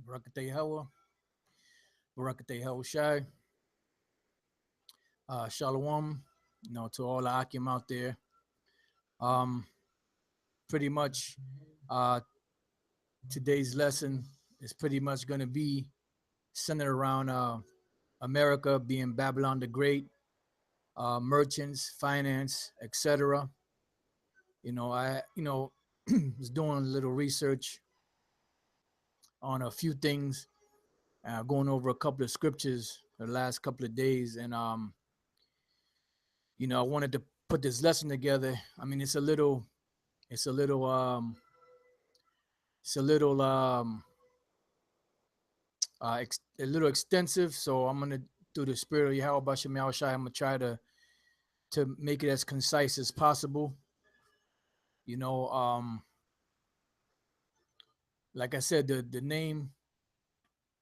Barakatay Hawa, Barakatay Hawa Shai, Shalom, to all the Akim out there. Um, Pretty much, uh, today's lesson is pretty much going to be centered around America being Babylon the Great, merchants, finance, etc. I was doing a little research on a few things, going over a couple of scriptures the last couple of days, and I wanted to put this lesson together. I mean, it's a little, it's a little, a little extensive. So I'm gonna, through the spirit of Yahweh Basham Yahushai, I'm gonna try to make it as concise as possible. You know, like I said, the name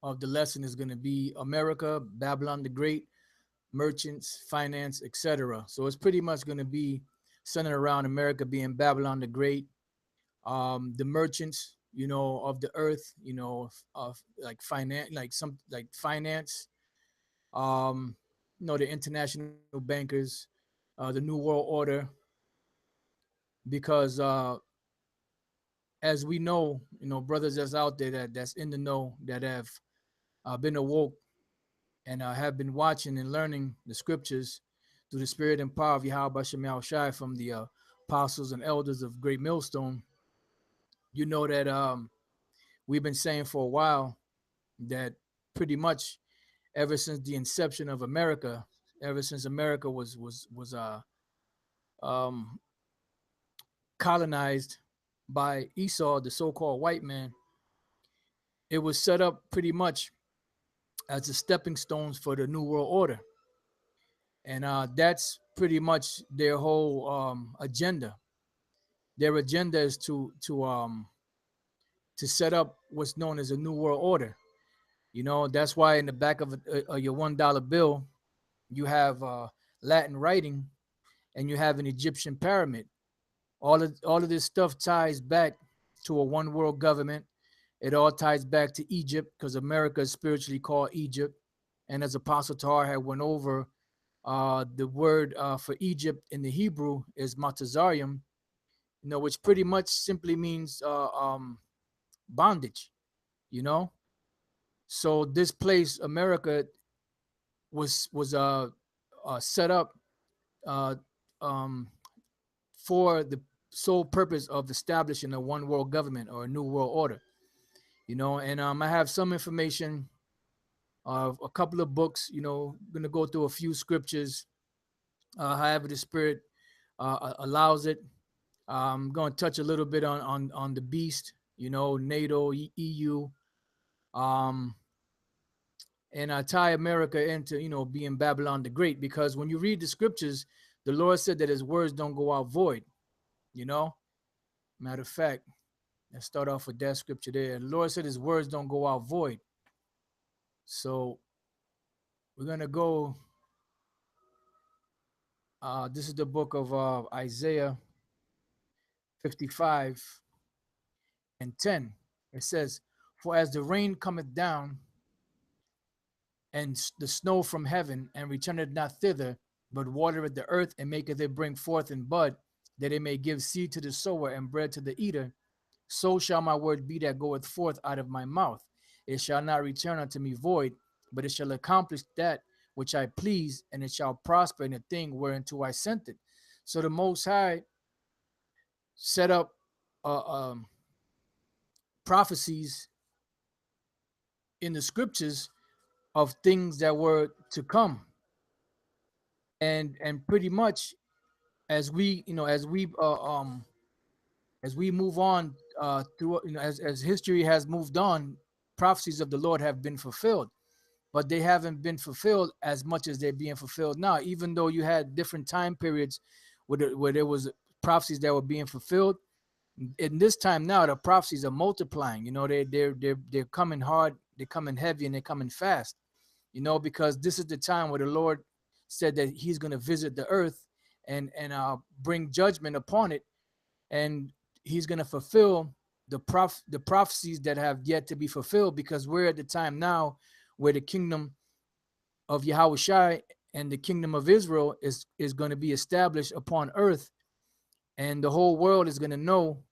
of the lesson is gonna be America, Babylon the Great, merchants, finance, etc. So it's pretty much gonna be centered around America being Babylon the Great, the merchants, of the earth, of like finance, like finance, the international bankers, the New World Order, because as we know, brothers that's out there that's in the know, that have been awoke and have been watching and learning the scriptures through the spirit and power of Yahweh Shem Shai from the apostles and elders of Great Millstone. You know that we've been saying for a while that pretty much ever since the inception of America, ever since America was um, colonized by Esau, the so-called white man, it was set up pretty much as the stepping stones for the New World Order, and that's pretty much their whole agenda. Their agenda is to set up what's known as a New World Order. That's why in the back of your $1 bill, you have Latin writing, and you have an Egyptian pyramid. All of this stuff ties back to a one world government. It all ties back to Egypt, because America is spiritually called Egypt. And as Apostle Tahar had went over, the word for Egypt in the Hebrew is Matazarium, which pretty much simply means bondage. So this place, America, was set up uh, um, for the sole purpose of establishing a one world government or a new world order. And I have some information of a couple of books. Gonna go through a few scriptures, however the Spirit allows it. I'm going to touch a little bit on the beast, NATO, EU, and I tie America into being Babylon the Great, because when you read the scriptures, the Lord said that His words don't go out void. Matter of fact, let's start off with that scripture there. The Lord said His words don't go out void. So we're gonna go. This is the book of Isaiah 55 and 10. It says, "For as the rain cometh down, and the snow from heaven, and returneth not thither, but watereth the earth, and maketh it bring forth in bud, that it may give seed to the sower and bread to the eater, so shall my word be that goeth forth out of my mouth. It shall not return unto me void, but it shall accomplish that which I please, and it shall prosper in the thing whereunto I sent it." So the Most High set up prophecies in the scriptures of things that were to come, and pretty much as we move on through, as history has moved on, prophecies of the Lord have been fulfilled, but they haven't been fulfilled as much as they're being fulfilled now. Even though you had different time periods where there was prophecies that were being fulfilled, in this time now the prophecies are multiplying. They're coming hard, they're coming heavy, and they're coming fast. Because this is the time where the Lord said that He's going to visit the earth and bring judgment upon it, and He's going to fulfill the prophecies that have yet to be fulfilled, because we're at the time now where the kingdom of Yahushua and the kingdom of Israel is going to be established upon earth, and the whole world is going to know,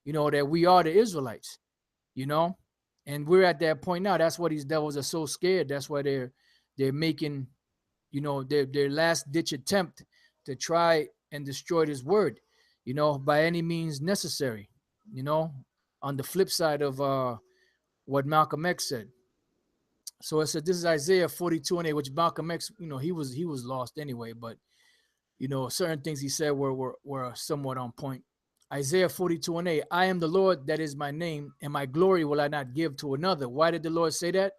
that we are the Israelites, you know, and we're at that point now. That's why these devils are so scared. That's why they're making, their last ditch attempt to try and destroy this word, by any means necessary, you know, on the flip side of what Malcolm X said. So it said, this is Isaiah 42:8, which Malcolm X, he was lost anyway, but certain things he said were somewhat on point. Isaiah 42:8, I am the Lord, that is my name, and my glory will I not give to another. Why did the Lord say that?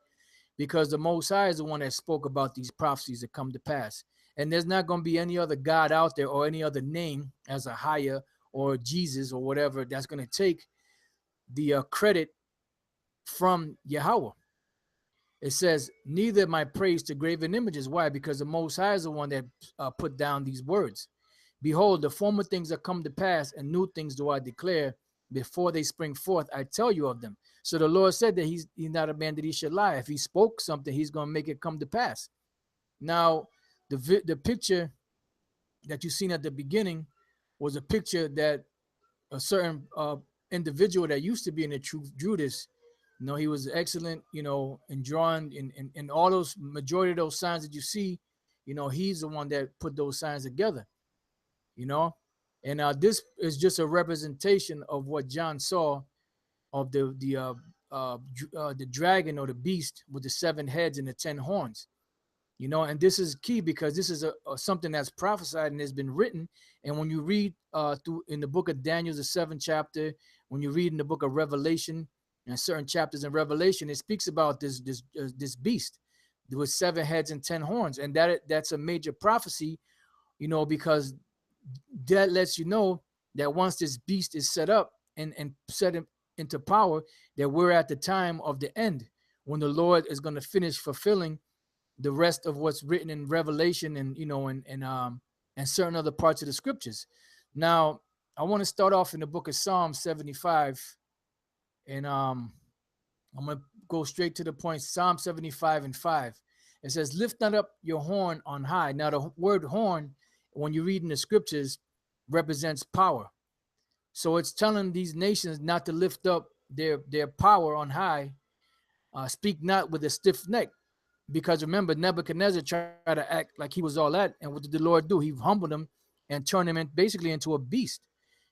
Because the Most High is the one that spoke about these prophecies that come to pass. And there's not going to be any other God out there or any other name as a higher or Jesus or whatever that's going to take the credit from Yahweh. It says, neither my praise to graven images. Why? Because the Most High is the one that put down these words. Behold, the former things are come to pass, and new things do I declare. Before they spring forth, I tell you of them. So the Lord said that he's not a man that he should lie. If he spoke something, he's going to make it come to pass. Now, the picture that you seen at the beginning was a picture that a certain individual that used to be in the truth drew this. He was excellent, in drawing, in all those majority of those signs that you see, he's the one that put those signs together, and this is just a representation of what John saw of the dragon or the beast with the 7 heads and the 10 horns. And this is key because this is something that's prophesied and has been written. And when you read through in the book of Daniel, the 7th chapter, when you read in the book of Revelation and certain chapters in Revelation, it speaks about this beast with 7 heads and 10 horns, and that's a major prophecy, because that lets you know that once this beast is set up and set into power, that we're at the time of the end when the Lord is going to finish fulfilling the rest of what's written in Revelation and and certain other parts of the scriptures. Now, I want to start off in the book of Psalm 75, and I'm going to go straight to the point. Psalm 75:5. It says, lift not up your horn on high. Now, the word horn, when you read in the scriptures, represents power. So it's telling these nations not to lift up their power on high. Speak not with a stiff neck. Because remember, Nebuchadnezzar tried to act like he was all that. And what did the Lord do? He humbled him and turned him basically into a beast.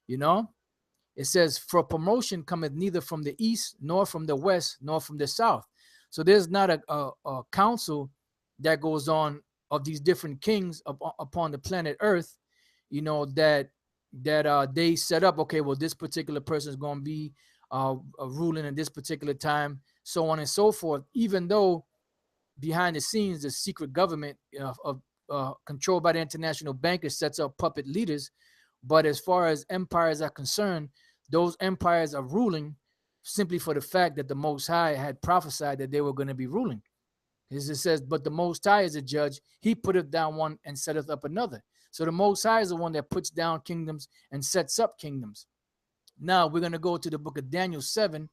It says, for promotion cometh neither from the east, nor from the west, nor from the south. So there's not a council that goes on of these different kings upon the planet Earth, that they set up, okay, well, this particular person is going to be ruling at this particular time, so on and so forth, even though behind the scenes, the secret government controlled by the international bankers sets up puppet leaders. But as far as empires are concerned, those empires are ruling simply for the fact that the Most High had prophesied that they were going to be ruling. As it says, but the Most High is a judge. He putteth down one and setteth up another. So the Most High is the one that puts down kingdoms and sets up kingdoms. Now we're going to go to the book of Daniel 7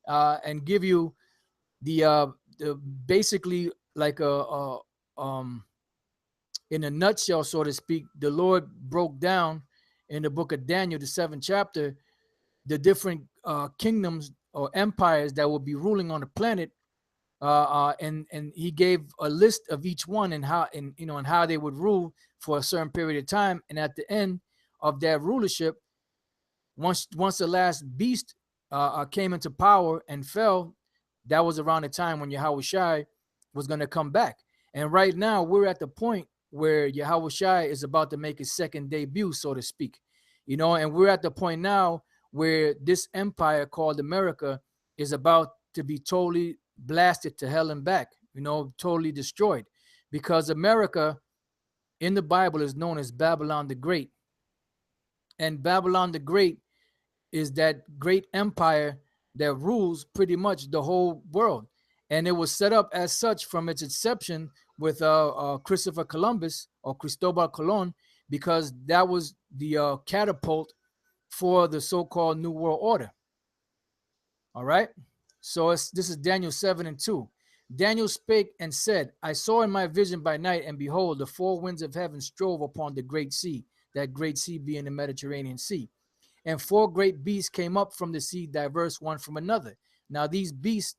and give you the basically like in a nutshell, so to speak. The Lord broke down in the book of Daniel, the 7th chapter, the different kingdoms or empires that will be ruling on the planet, and he gave a list of each one and how they would rule for a certain period of time. And at the end of that rulership, once the last beast came into power and fell, that was around the time when Yahushua was going to come back. And right now we're at the point where Yahushua is about to make his second debut, so to speak, and we're at the point now where this empire called America is about to be totally blasted to hell and back, totally destroyed, because America in the Bible is known as Babylon the Great. And Babylon the Great is that great empire that rules pretty much the whole world. And it was set up as such from its inception with Christopher Columbus or Cristobal Colon, because that was the catapult for the so-called New World Order. All right. So this is Daniel 7:2. Daniel spake and said, I saw in my vision by night, and behold, the four winds of heaven strove upon the great sea, that great sea being the Mediterranean Sea. And four great beasts came up from the sea, diverse one from another. Now these beasts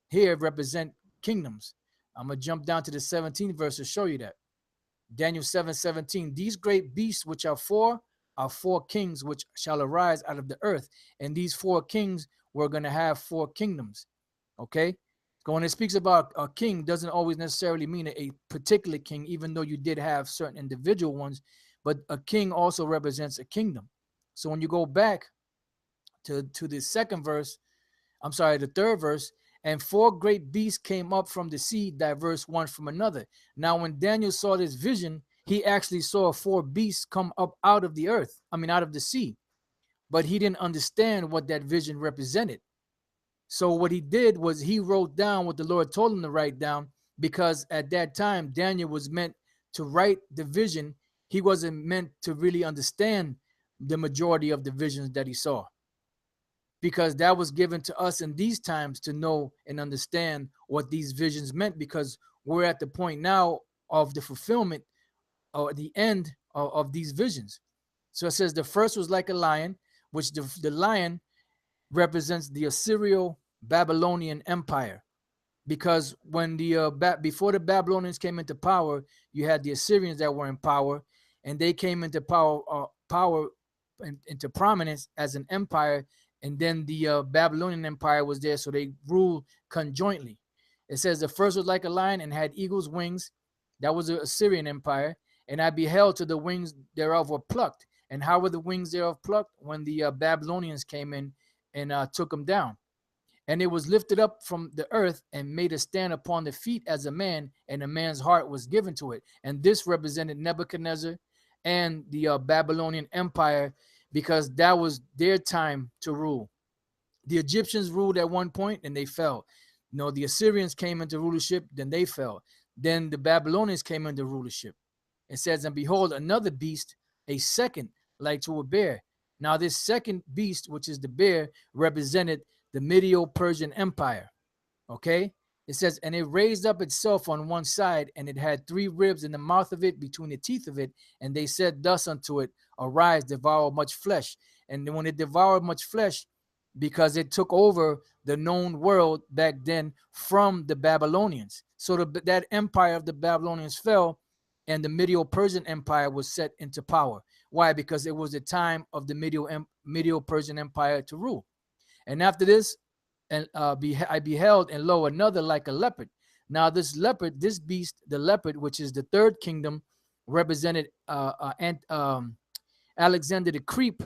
here represent kingdoms. I'm going to jump down to the 17th verse to show you that. Daniel 7:17. These great beasts which are four kings which shall arise out of the earth. And these four kings were going to have four kingdoms. Okay. So when it speaks about a king, doesn't always necessarily mean a particular king, even though you did have certain individual ones, but a king also represents a kingdom. So when you go back to the second verse, I'm sorry, the third verse, and four great beasts came up from the sea, diverse one from another. Now, when Daniel saw this vision, he actually saw four beasts come up out of the earth, out of the sea, but he didn't understand what that vision represented. So what he did was he wrote down what the Lord told him to write down, because at that time, Daniel was meant to write the vision. He wasn't meant to really understand the majority of the visions that he saw, because that was given to us in these times to know and understand what these visions meant, because we're at the point now of the fulfillment or the end of these visions. So it says the first was like a lion, which the lion represents the Assyrio Babylonian Empire, because when before the Babylonians came into power, you had the Assyrians that were in power, and they came into power into prominence as an empire, and then the Babylonian Empire was there, so they ruled conjointly. It says the first was like a lion and had eagle's wings. That was the Assyrian Empire. And I beheld till the wings thereof were plucked. And how were the wings thereof plucked? When the Babylonians came in and took them down. And it was lifted up from the earth and made a stand upon the feet as a man, and a man's heart was given to it. And this represented Nebuchadnezzar and the Babylonian Empire, because that was their time to rule. The Egyptians ruled at one point and they fell. The Assyrians came into rulership, then they fell. Then the Babylonians came into rulership. It says, and behold, another beast, a second, like to a bear. Now this second beast, which is the bear, represented the Medo-Persian Empire. Okay. It says, and it raised up itself on one side, and it had three ribs in the mouth of it, between the teeth of it. And they said thus unto it, arise, devour much flesh. And when it devoured much flesh, because it took over the known world back then from the Babylonians. So that empire of the Babylonians fell, and the Medo-Persian Empire was set into power. Why? Because it was the time of the Medo-Persian Empire to rule. And after this, and I beheld, and lo, another like a leopard. Now this leopard, this beast, the leopard, which is the third kingdom, represented Alexander the Creep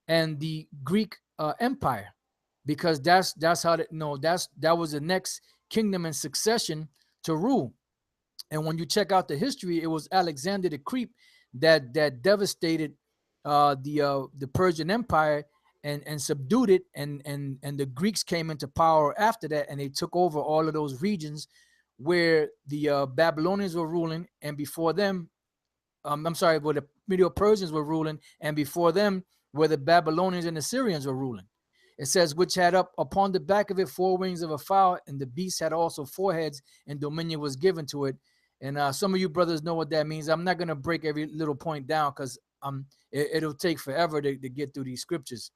and the Greek Empire, because that's how that was the next kingdom in succession to rule. And when you check out the history, it was Alexander the Creep that devastated the Persian Empire and subdued it, and the Greeks came into power after that, and they took over all of those regions where the Babylonians were ruling, and before them, where the Medo-Persians were ruling, and before them, where the Babylonians and the Syrians were ruling. It says, which had up upon the back of it four wings of a fowl, and the beast had also four heads, and dominion was given to it. And some of you brothers know what that means. I'm not going to break every little point down, because it'll take forever to get through these scriptures.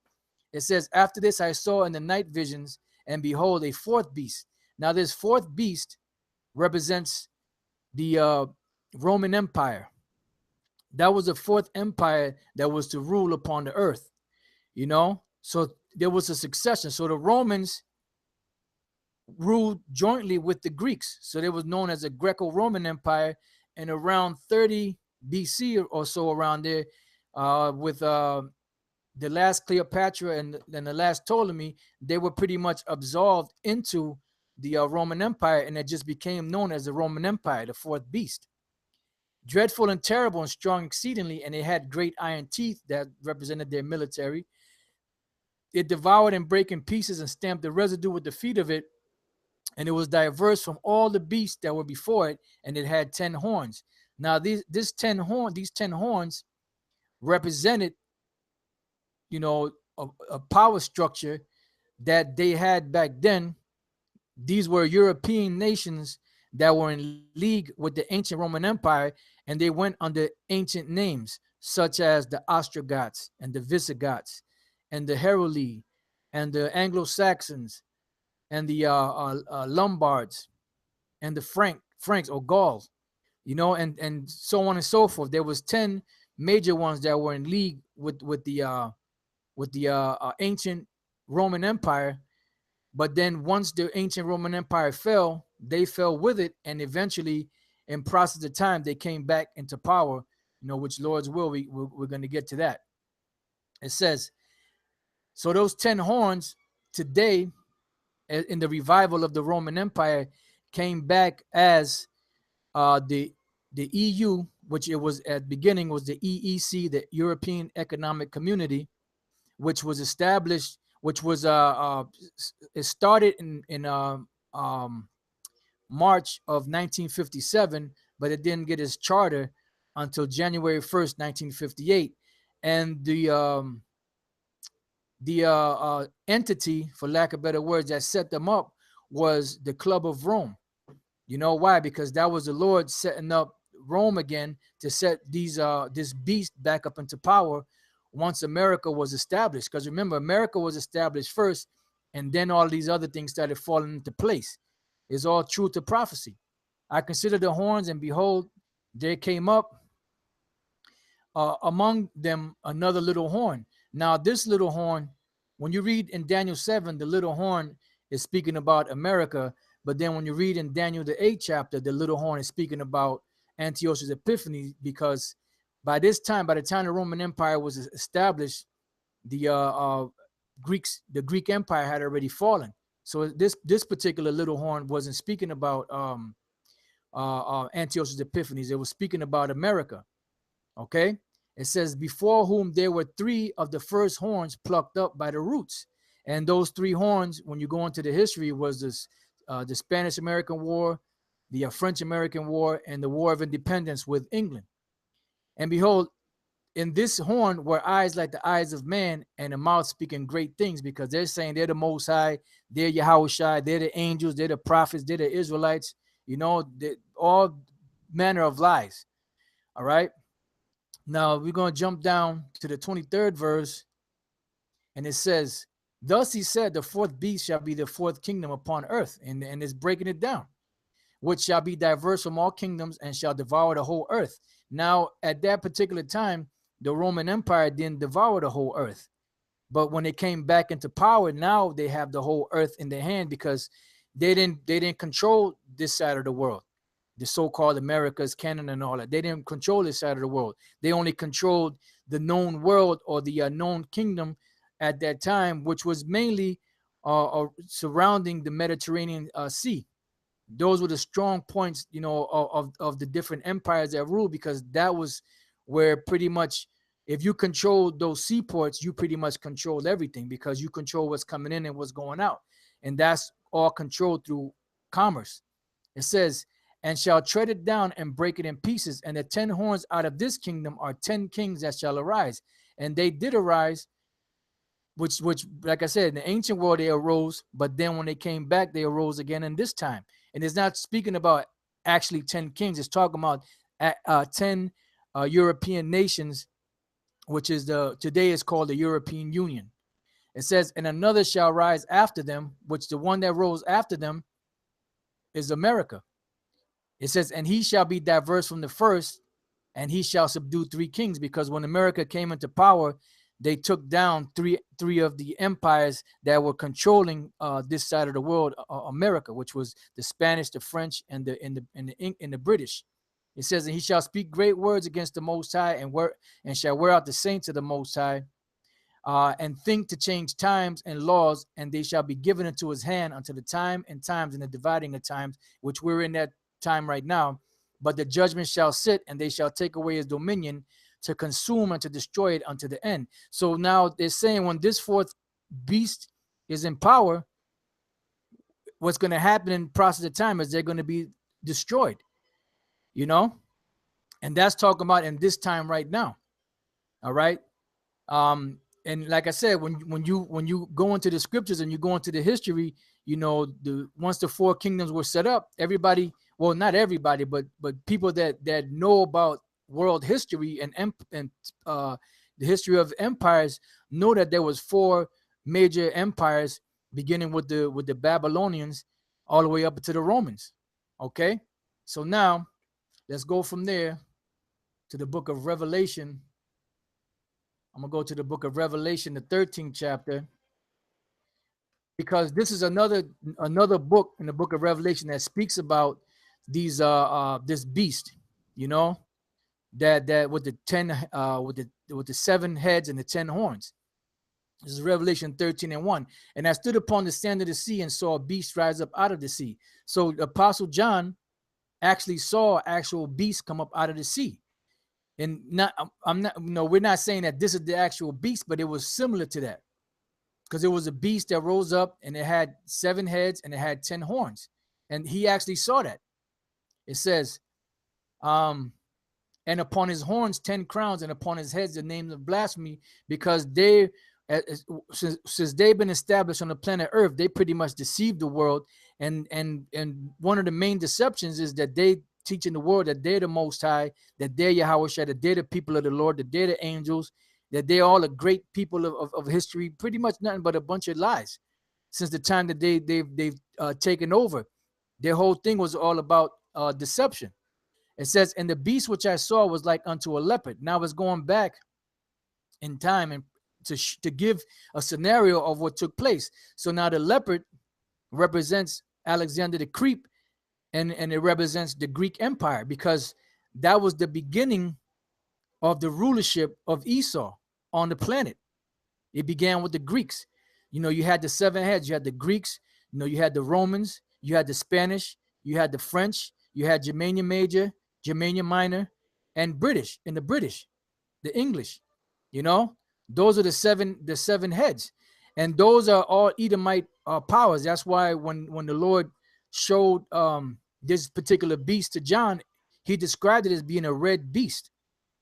It says, after this I saw in the night visions, and behold, a fourth beast. Now this fourth beast represents the Roman Empire. That was the fourth empire that was to rule upon the earth, So there was a succession. So the Romans ruled jointly with the Greeks. So they was known as a Greco-Roman Empire. And around 30 BC or so, around there, with the last Cleopatra and the last Ptolemy, they were pretty much absolved into the Roman Empire, and it just became known as the Roman Empire, the fourth beast. Dreadful and terrible and strong exceedingly, and it had great iron teeth that represented their military. It devoured and brake in pieces and stamped the residue with the feet of it, and it was diverse from all the beasts that were before it, and it had 10 horns. Now these 10 horns represented, a power structure that they had back then, these were European nations that were in league with the ancient Roman Empire, and they went under ancient names such as the Ostrogoths and the Visigoths and the Heruli and the Anglo-Saxons and the Lombards and the Franks or Gauls, and so on and so forth. There was 10 major ones that were in league with the ancient Roman Empire. But then once the ancient Roman Empire fell, they fell with it, and eventually, in process of time, they came back into power. Which Lord's will, we're going to get to that. It says, so those 10 horns today, in the revival of the Roman Empire, came back as the EU, which it was at the beginning was the EEC, the European Economic Community, which was established, which was it started in March of 1957, but it didn't get its charter until January 1st, 1958, and the entity, for lack of better words, that set them up was the Club of Rome. You know why? Because that was the Lord setting up Rome again to set this beast back up into power once America was established. Because remember, America was established first, and then all these other things started falling into place. It's all true to prophecy. I considered the horns, and behold, there came up among them another little horn. Now, this little horn, when you read in Daniel 7, the little horn is speaking about America. But then when you read in Daniel, the 8th chapter, the little horn is speaking about Antiochus Epiphanes, because by the time the Roman Empire was established, the Greek Empire had already fallen. So this particular little horn wasn't speaking about Antiochus Epiphanes. It was speaking about America. Okay? It says, before whom there were 3 of the first horns plucked up by the roots. And those 3 horns, when you go into the history, was the Spanish-American War, the French-American War, and the War of Independence with England. And behold, in this horn were eyes like the eyes of man, and a mouth speaking great things, because they're saying they're the Most High, they're Yahushua, they're the angels, they're the prophets, they're the Israelites, all manner of lies. All right. Now we're going to jump down to the 23rd verse, and it says, thus he said, the 4th beast shall be the 4th kingdom upon earth, and it's breaking it down, which shall be diverse from all kingdoms and shall devour the whole earth. Now, at that particular time, the Roman Empire didn't devour the whole earth. But when they came back into power, now they have the whole earth in their hand, because they didn't control this side of the world, the so-called Americas, Canada, and all that. They didn't control this side of the world. They only controlled the known world, or the known kingdom at that time, which was mainly surrounding the Mediterranean Sea. Those were the strong points, of the different empires that ruled, because that was where pretty much, if you control those seaports, you pretty much control everything, because you control what's coming in and what's going out. And that's all controlled through commerce. It says, and shall tread it down and break it in pieces. And the 10 horns out of this kingdom are 10 kings that shall arise. And they did arise, which, like I said, in the ancient world, they arose. But then when they came back, they arose again in this time. And it's not speaking about actually 10 kings. It's talking about 10 European nations, which is today is called the European Union. It says, and another shall rise after them, which the one that rose after them is America. It says, and he shall be diverse from the first, and he shall subdue 3 kings, because when America came into power, they took down three of the empires that were controlling this side of the world, America, which was the Spanish, the French, and the British. It says, and he shall speak great words against the Most High, and shall wear out the saints of the Most High, and think to change times and laws, and they shall be given into his hand until the time and times and the dividing of times, which we're in that time right now. But the judgment shall sit, and they shall take away his dominion, to consume and to destroy it unto the end. So now they're saying, when this 4th beast is in power, what's going to happen in the process of time is they're going to be destroyed, and that's talking about in this time right now. All right. and like I said, when you go into the scriptures and you go into the history, you know, once the four kingdoms were set up, everybody, well, not everybody, but people that know about world history and the history of empires know that there was four major empires, beginning with the Babylonians all the way up to the Romans. Okay, so now let's go from there to the book of Revelation. I'm gonna go to the book of Revelation, the 13th chapter, because this is another book in the book of Revelation that speaks about these this beast, you know, that with the 10 with the 7 heads and the 10 horns. This is Revelation 13:1. And I stood upon the sand of the sea and saw a beast rise up out of the sea. So the Apostle John actually saw actual beasts come up out of the sea. And I'm not, you know, we're not saying that this is the actual beast, but it was similar to that, because it was a beast that rose up and it had 7 heads and it had 10 horns. And he actually saw that. It says, and upon his horns 10 crowns, and upon his heads the names of blasphemy, because they, since they've been established on the planet Earth, they pretty much deceived the world. And one of the main deceptions is that they teach in the world that they're the Most High, that they're Yahweh Shai, that they're the people of the Lord, that they're the angels, that they're all the great people of history. Pretty much nothing but a bunch of lies. Since the time that they've taken over, their whole thing was all about deception. It says, and the beast which I saw was like unto a leopard. Now it's going back in time and to give a scenario of what took place. So now the leopard represents Alexander the Creep, and it represents the Greek Empire, because that was the beginning of the rulership of Esau on the planet. It began with the Greeks. You know, you had the 7 heads. You had the Greeks. You know, you had the Romans. You had the Spanish. You had the French. You had Germania Major, Germania Minor, and British. And the British, the English. You know, those are the seven heads, and those are all Edomite powers. That's why when the Lord showed this particular beast to John, he described it as being a red beast.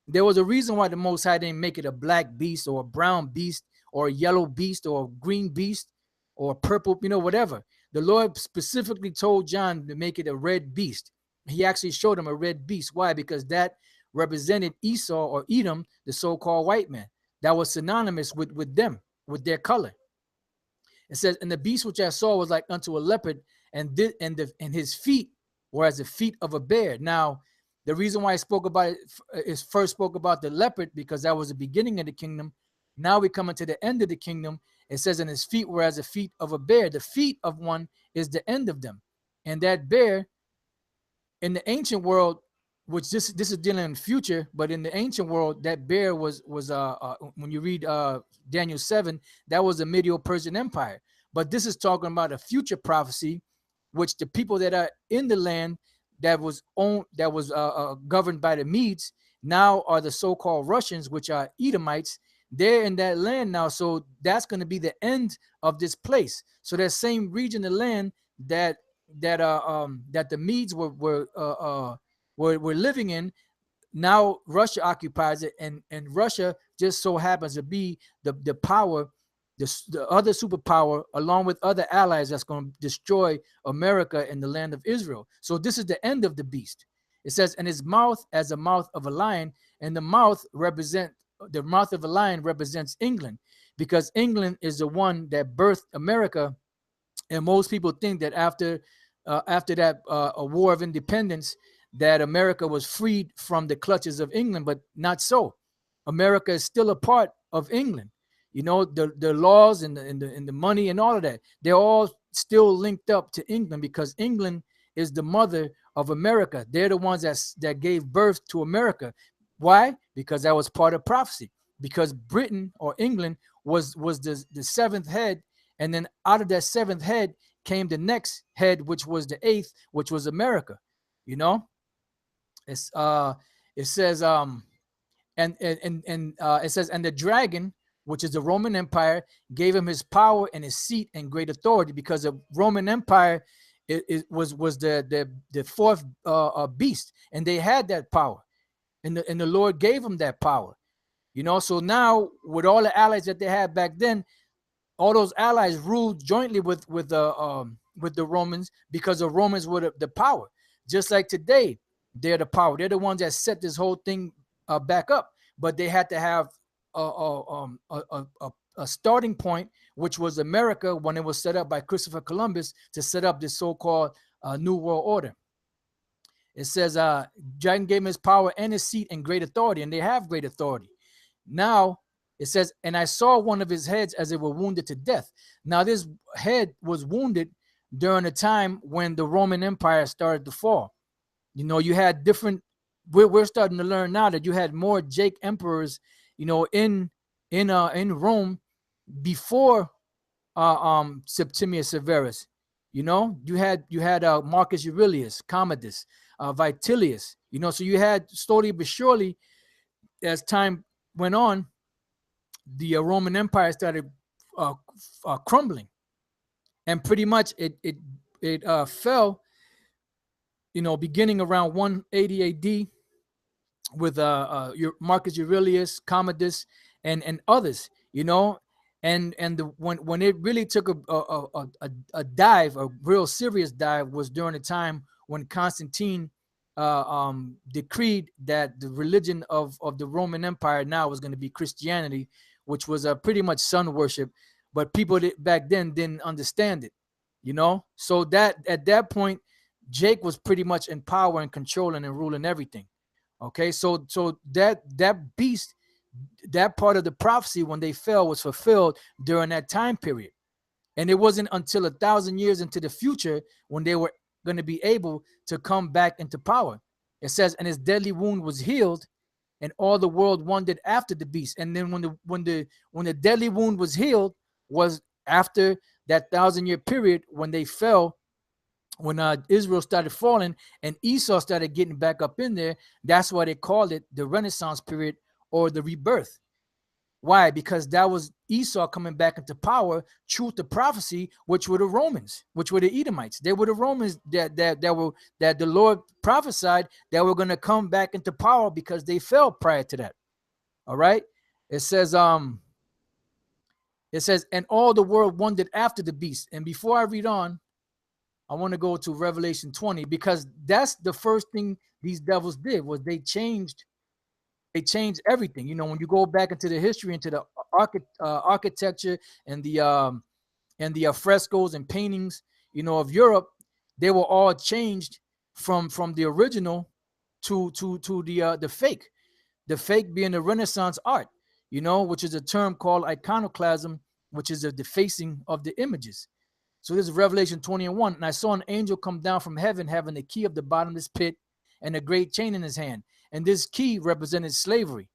There was a reason why the Most High didn't make it a black beast or a brown beast or a yellow beast or a green beast or a purple, you know, whatever. The Lord specifically told John to make it a red beast. He actually showed him a red beast. Why? Because that represented Esau or Edom, the so-called white man. That was synonymous with them, with their color. It says, and the beast which I saw was like unto a leopard, and his feet were as the feet of a bear. Now, the reason why I spoke about it is first spoke about the leopard, because that was the beginning of the kingdom. Now we come into the end of the kingdom. It says, and his feet were as the feet of a bear. The feet of one is the end of them. And that bear, in the ancient world, which this is dealing in the future, but in the ancient world, that bear was when you read Daniel 7, that was the Medieval Persian Empire. But this is talking about a future prophecy, which the people that are in the land that was governed by the Medes now are the so-called Russians, which are Edomites. They're in that land now, so that's going to be the end of this place. So that same region of land that the Medes were living in, now Russia occupies it, and Russia just so happens to be the power, the other superpower, along with other allies, that's going to destroy America and the land of Israel. So this is the end of the beast. It says, and his mouth as the mouth of a lion, and the mouth of a lion represents England, because England is the one that birthed America. And most people think that after that a war of independence, that America was freed from the clutches of England, but not so. America is still a part of England. You know, the laws and the money and all of that, they're all still linked up to England, because England is the mother of America. They're the ones that gave birth to America. Why? Because that was part of prophecy. Because Britain or England was the 7th head, and then out of that 7th head came the next head, which was the 8th, which was America. You know, it says it says, and the dragon, which is the Roman Empire, gave him his power and his seat and great authority, because the Roman Empire was the 4th beast, and they had that power, and the Lord gave them that power. You know, so now with all the allies that they had back then, all those allies ruled jointly with the Romans, because the Romans were the power. Just like today, they're the power. They're the ones that set this whole thing back up. But they had to have a starting point, which was America, when it was set up by Christopher Columbus to set up this so-called New World Order. It says, Dragon gave him his power and his seat and great authority, and they have great authority. Now, it says, and I saw one of his heads as it were wounded to death. Now, this head was wounded during a time when the Roman Empire started to fall. You know, you had different, we're starting to learn now that you had more Jake emperors, you know, in Rome before Septimius Severus. You know, you had Marcus Aurelius, Commodus, Vitellius. You know, so you had slowly but surely, as time went on, the Roman Empire started crumbling, and pretty much it fell, you know, beginning around 180 A.D. with Marcus Aurelius, Commodus, and others, you know, and when it really took a dive, a real serious dive, was during the time when Constantine decreed that the religion of the Roman Empire now was going to be Christianity, which was pretty much sun worship, but people back then didn't understand it, you know. So that at that point, Jake was pretty much in power and controlling and ruling everything. Okay, so that beast, that part of the prophecy when they fell, was fulfilled during that time period. And it wasn't until 1,000 years into the future when they were going to be able to come back into power. It says, and his deadly wound was healed, and all the world wondered after the beast. And then when the deadly wound was healed, was after that 1,000-year period when they fell, when Israel started falling and Esau started getting back up in there. That's why they called it the Renaissance period, or the rebirth. Why? Because that was Esau coming back into power, true to prophecy, which were the Romans, which were the Edomites. They were the Romans that the Lord prophesied that were going to come back into power, because they fell prior to that. All right. It says, and all the world wondered after the beast. And before I read on, I want to go to Revelation 20, because that's the first thing these devils did, was they changed everything. You know, when you go back into the history, into the architecture and the frescoes and paintings, you know, of Europe, they were all changed from the original to the fake. The fake being the Renaissance art, you know, which is a term called iconoclasm, which is a defacing of the images. So this is Revelation 20:1. And I saw an angel come down from heaven, having the key of the bottomless pit and a great chain in his hand. And this key represented slavery.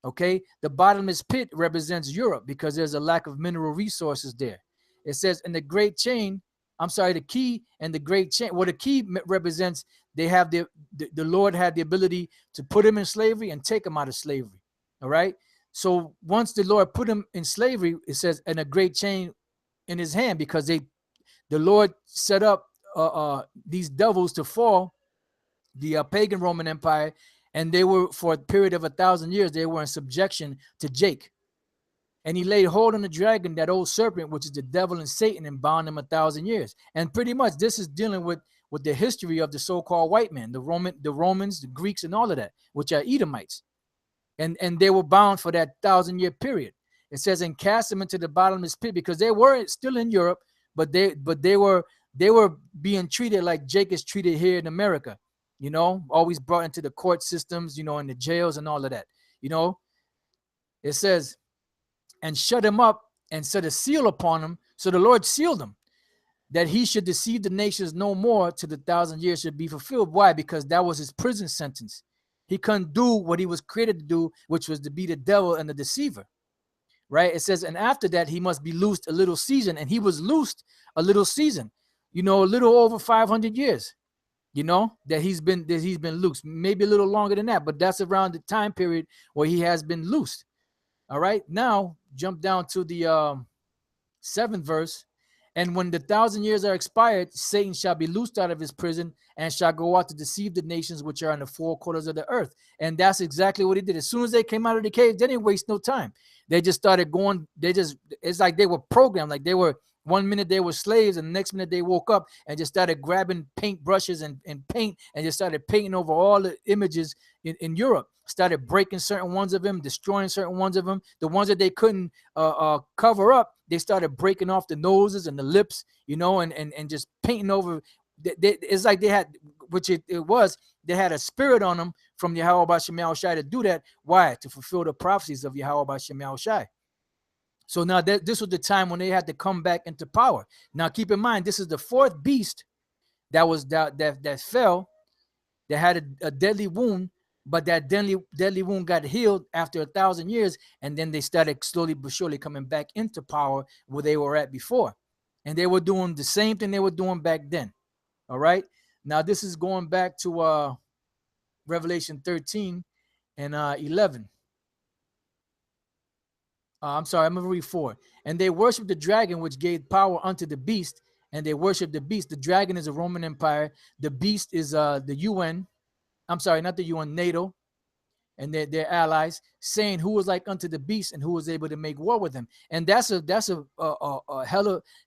Okay. The bottomless pit represents Europe, because there's a lack of mineral resources there. It says, and the key and the great chain. Well, the key represents they have the Lord had the ability to put him in slavery and take him out of slavery. All right. So once the Lord put him in slavery, it says, and a great chain in his hand, because the Lord set up these devils to fall, the pagan Roman Empire, and they were, for a period of 1,000 years, they were in subjection to Jake. And he laid hold on the dragon, that old serpent, which is the devil and Satan, and bound him 1,000 years. And pretty much this is dealing with the history of the so-called white man, the Romans, the Greeks, and all of that, which are Edomites. And they were bound for that 1,000-year period. It says, and cast them into the bottomless pit, because they were still in Europe, but they were being treated like Jake is treated here in America, you know, always brought into the court systems, you know, in the jails and all of that, you know. It says, and shut him up and set a seal upon him. So the Lord sealed him, that he should deceive the nations no more till the 1,000 years should be fulfilled. Why? Because that was his prison sentence. He couldn't do what he was created to do, which was to be the devil and the deceiver. Right? It says, and after that, he must be loosed a little season. And he was loosed a little season, you know, a little over 500 years, you know, that he's been loosed. Maybe a little longer than that, but that's around the time period where he has been loosed. All right. Now jump down to the 7th verse. And when the 1,000 years are expired, Satan shall be loosed out of his prison and shall go out to deceive the nations which are in the four quarters of the earth. And that's exactly what he did. As soon as they came out of the cave, they didn't waste no time. They just started going. It's like they were programmed. Like they were, 1 minute they were slaves, and the next minute they woke up and just started grabbing paint brushes and paint and just started painting over all the images in Europe. Started breaking certain ones of them, destroying certain ones of them. The ones that they couldn't cover up, they started breaking off the noses and the lips, and just painting over. It's like they had, which it was, they had a spirit on them from Yahweh Shemel Shai to do that. Why? To fulfill the prophecies of Yahweh Shemel Shai. So now this was the time when they had to come back into power. Now keep in mind, this is the fourth beast that fell, that had a deadly wound, but that deadly wound got healed after 1,000 years, and then they started slowly but surely coming back into power where they were at before. And they were doing the same thing they were doing back then. All right. Now this is going back to Revelation 13 and 11. I'm sorry, I'm going to read 4. And they worshiped the dragon, which gave power unto the beast, and they worshiped the beast. The dragon is a Roman Empire. The beast is the UN. I'm sorry, not the UN, NATO, and their allies, saying who was like unto the beast and who was able to make war with him. And that's a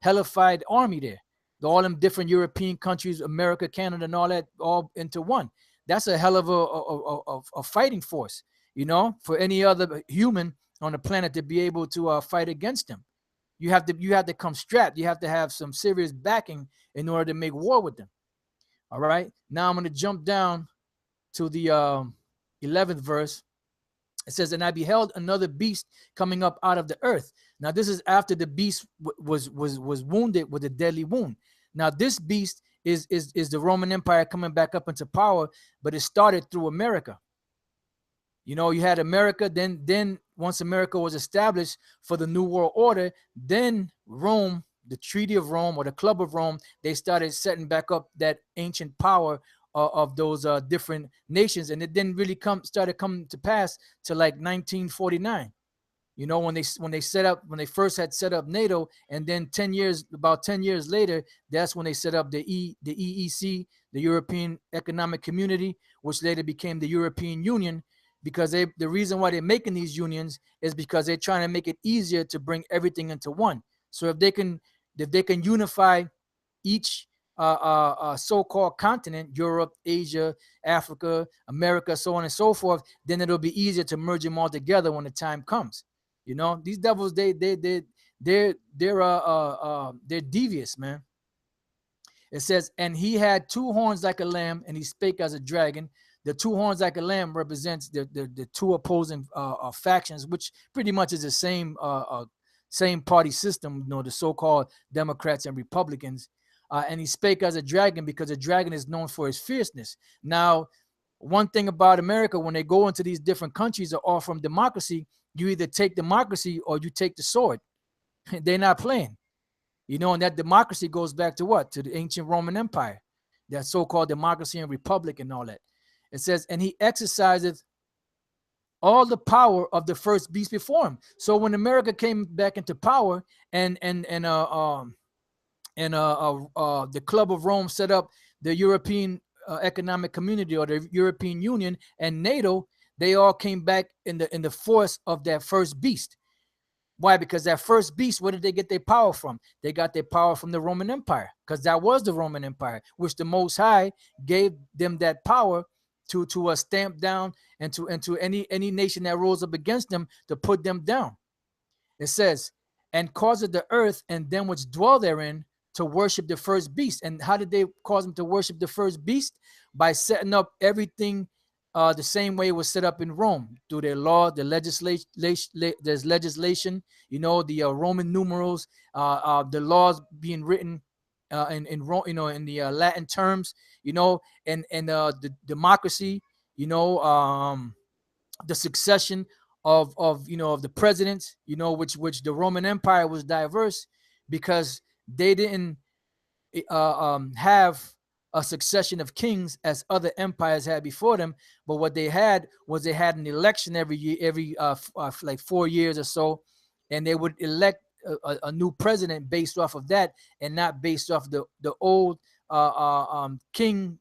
hellified army there. All them different European countries, America, Canada, and all that, all into one. That's a hell of a fighting force, for any other human on the planet to be able to fight against them. You have to come strapped. You have to have some serious backing in order to make war with them. All right. Now I'm going to jump down to the 11th verse. It says, and I beheld another beast coming up out of the earth. Now this is after the beast was wounded with a deadly wound. Now this beast is the Roman Empire coming back up into power, but it started through America. You had America, then once America was established for the New World Order, then Rome, the Treaty of Rome or the Club of Rome, they started setting back up that ancient power of those different nations, and it didn't really started coming to pass till like 1949. When they first had set up NATO, and then about 10 years later, that's when they set up the EEC, the European Economic Community, which later became the European Union. Because the reason why they're making these unions is because they're trying to make it easier to bring everything into one. So if they can unify each so-called continent, Europe, Asia, Africa, America, so on and so forth, then it'll be easier to merge them all together when the time comes. These devils, they're devious, man. It says, and he had two horns like a lamb, and he spake as a dragon. The two horns like a lamb represents the two opposing factions, which pretty much is the same party system, the so-called Democrats and Republicans. And he spake as a dragon because a dragon is known for his fierceness. Now, one thing about America, when they go into these different countries that are from democracy, you either take democracy or you take the sword. They're not playing. And that democracy goes back to what? To the ancient Roman Empire, that so-called democracy and republic and all that. It says, and he exerciseth all the power of the first beast before him. So when America came back into power, and the Club of Rome set up the European Economic Community or the European Union and NATO, they all came back in the force of that first beast. Why? Because that first beast, where did they get their power from? They got their power from the Roman Empire, because that was the Roman Empire, which the Most High gave them that power to stamp down and to any nation that rose up against them, to put them down. It says, and caused the earth and them which dwell therein to worship the first beast. And how did they cause them to worship the first beast? By setting up everything the same way it was set up in Rome, through their law, the legislation. There's legislation, the Roman numerals, the laws being written in Rome, in the Latin terms, and the democracy, the succession of the presidents, which the Roman Empire was diverse because they didn't have a succession of kings as other empires had before them. But what they had was they had an election every year, like 4 years or so, and they would elect a new president based off of that, and not based off the old king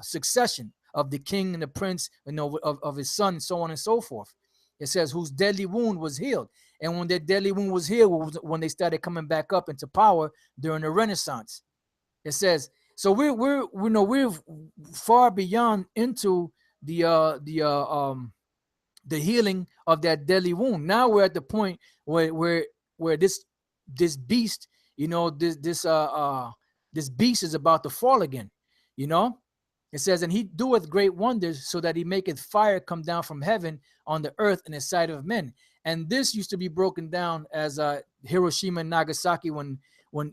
succession of the king and the prince, of his son, and so on and so forth. It says whose deadly wound was healed, and when their deadly wound was healed, was when they started coming back up into power during the Renaissance. It says so we're far beyond into the healing of that deadly wound. Now we're at the point where this beast, this beast is about to fall again. It says, and he doeth great wonders, so that he maketh fire come down from heaven on the earth in the sight of men. And this used to be broken down as Hiroshima and Nagasaki when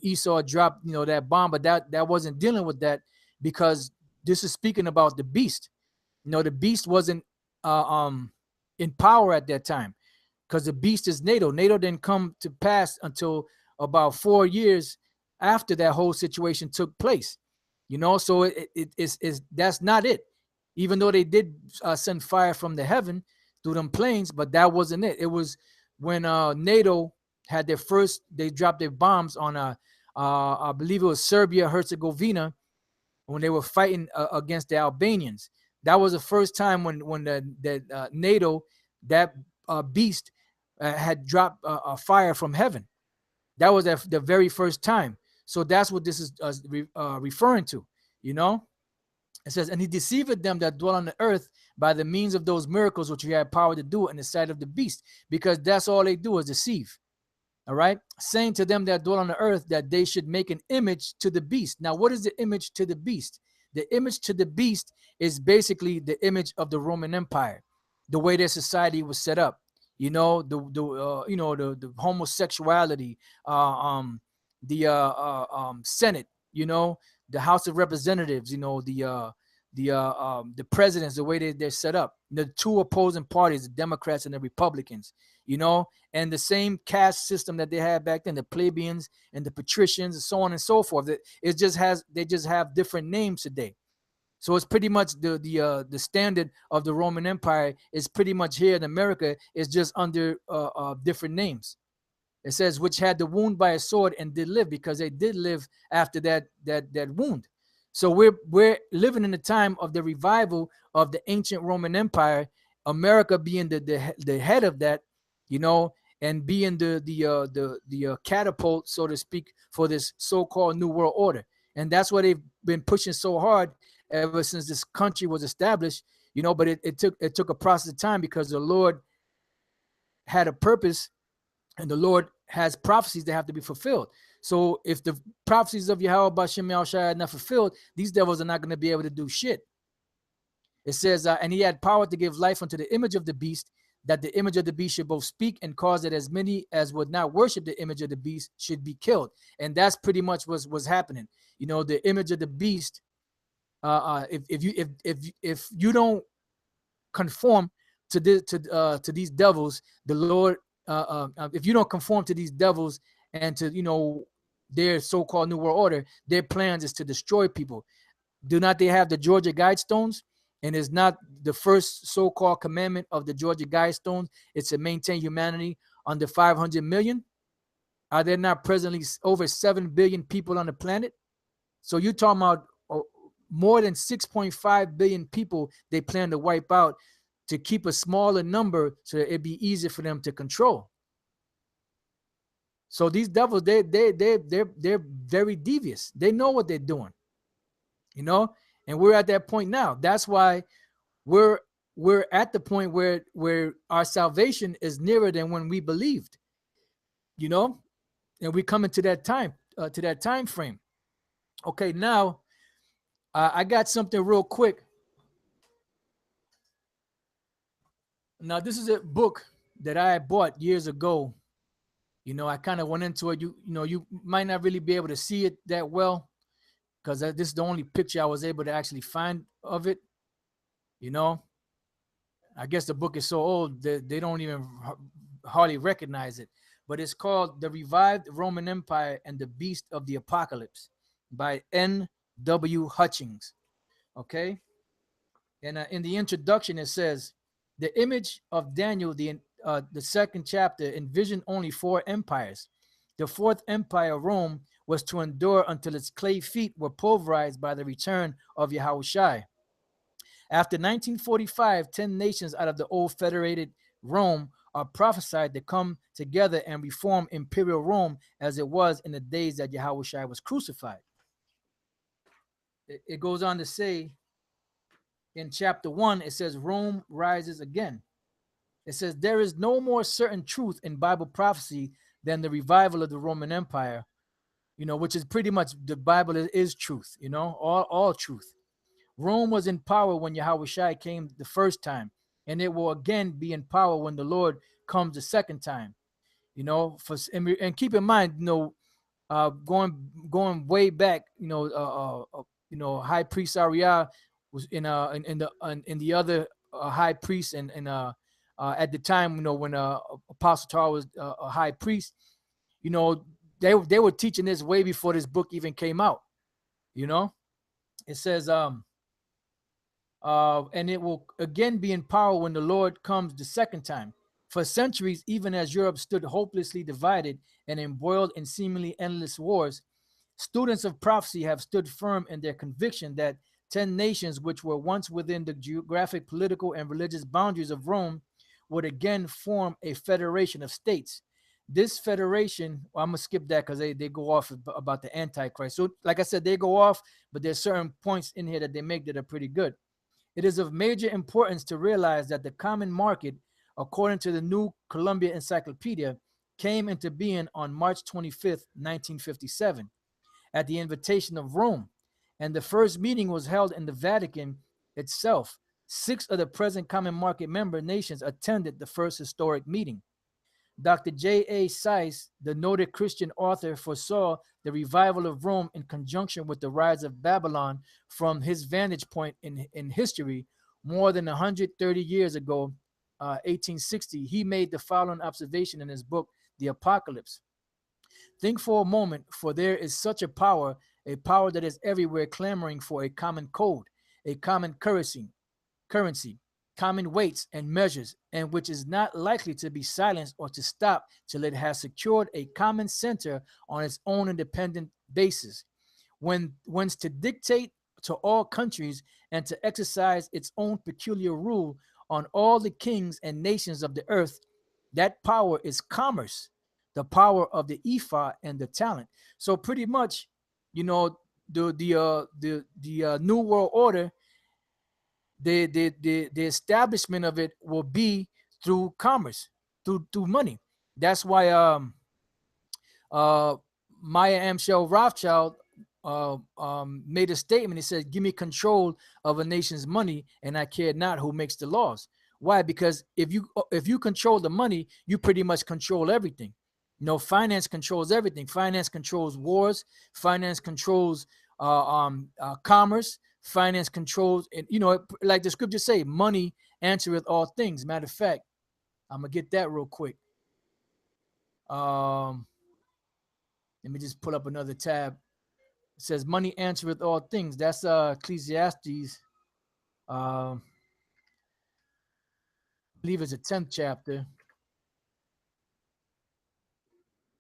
Esau dropped that bomb, but that wasn't dealing with that, because this is speaking about the beast. The beast wasn't in power at that time, because the beast is NATO. NATO didn't come to pass until about 4 years after that whole situation took place. So it's that's not it. Even though they did send fire from the heaven through them planes, but that wasn't it. It was when NATO had they dropped their bombs on I believe it was Serbia, Herzegovina, when they were fighting against the Albanians. That was the first time when the NATO, that beast, had dropped a fire from heaven. That was the very first time. So that's what this is referring to. It says, and he deceived them that dwell on the earth by the means of those miracles which he had power to do in the sight of the beast, because that's all they do is deceive. All right, saying to them that dwell on the earth that they should make an image to the beast. Now, what is the image to the beast? The image to the beast is basically the image of the Roman Empire, the way their society was set up. The homosexuality, the Senate, the House of Representatives, the presidents, the way they're set up, the two opposing parties, the Democrats and the Republicans, and the same caste system that they had back then, the plebeians and the patricians, and so on and so forth. They just have different names today. So it's pretty much the standard of the Roman Empire is pretty much here in America, is just under different names. It says, which had the wound by a sword and did live, because they did live after that wound. So we're living in the time of the revival of the ancient Roman Empire, America being the head of that, and being the catapult, so to speak, for this so-called New World Order. And that's why they've been pushing so hard ever since this country was established, but it took a process of time, because the Lord had a purpose, and the Lord has prophecies that have to be fulfilled. So if the prophecies of Yahweh B'Shem Yahushua are not fulfilled, these devils are not going to be able to do shit. It says, and he had power to give life unto the image of the beast, that the image of the beast should both speak and cause that as many as would not worship the image of the beast should be killed. And that's pretty much what's happening. The image of the beast, if you don't conform to these devils, the Lord, if you don't conform to these devils and to their so-called New World Order, their plans is to destroy people. Do not they have the Georgia Guidestones? And is not the first so-called commandment of the Georgia Guidestones, it's to maintain humanity under 500 million? Are there not presently over 7 billion people on the planet? So you're talking about more than 6.5 billion people they plan to wipe out to keep a smaller number so that it'd be easier for them to control. So these devils, they're very devious. They know what they're doing, and we're at that point now. That's why we're at the point where our salvation is nearer than when we believed, and we come into that time frame. Okay, now I got something real quick. Now, this is a book that I bought years ago. I kind of went into it. You might not really be able to see it that well, because this is the only picture I was able to actually find of it. I guess the book is so old that they don't even hardly recognize it. But it's called The Revived Roman Empire and the Beast of the Apocalypse by N.W. Hutchings. Okay? And in the introduction, it says, the image of Daniel, the the second chapter, envisioned only 4 empires. The fourth empire, Rome, was to endure until its clay feet were pulverized by the return of Yahushai. After 1945, 10 nations out of the old federated Rome are prophesied to come together and reform imperial Rome as it was in the days that Yahushua was crucified. It goes on to say in chapter 1, it says, Rome rises again. It says, there is no more certain truth in Bible prophecy than the revival of the Roman Empire, which is pretty much the Bible is truth, all truth. Rome was in power when Yahushua came the first time, and it will again be in power when the Lord comes the second time. And keep in mind, going way back, High Priest Ariah was in the other high priest, and at the time, when Apostle Tar was a high priest, they were teaching this way before this book even came out. It says, and it will again be in power when the Lord comes the second time. For centuries, even as Europe stood hopelessly divided and embroiled in seemingly endless wars, students of prophecy have stood firm in their conviction that 10 nations, which were once within the geographic, political, and religious boundaries of Rome, would again form a federation of states. This federation, I'm going to skip that because they go off about the Antichrist. So, like I said, they go off, but there's certain points in here that they make that are pretty good. It is of major importance to realize that the common market, according to the New Columbia Encyclopedia, came into being on March 25th, 1957, at the invitation of Rome, and the first meeting was held in the Vatican itself. 6 of the present common market member nations attended the first historic meeting. Dr. J.A. Seiss, the noted Christian author, foresaw the revival of Rome in conjunction with the rise of Babylon from his vantage point in history. More than 130 years ago, 1860, he made the following observation in his book, The Apocalypse. Think for a moment, for there is such a power that is everywhere clamoring for a common code, a common currency, common weights and measures, and which is not likely to be silenced or to stop till it has secured a common center on its own independent basis, whence to dictate to all countries and to exercise its own peculiar rule on all the kings and nations of the earth. That power is commerce, the power of the ephah and the talent. So pretty much, the New World Order, the establishment of it will be through commerce, through money. That's why Maya Amschel Rothschild made a statement. He said, give me control of a nation's money and I care not who makes the laws. Why? Because if you control the money, you pretty much control everything. Finance controls everything. Finance controls wars. Finance controls commerce. Finance controls, and like the scriptures say, money answereth all things. Matter of fact, I'm gonna get that real quick. Let me just pull up another tab. It says, money answereth all things. That's Ecclesiastes. I believe it's the 10th chapter.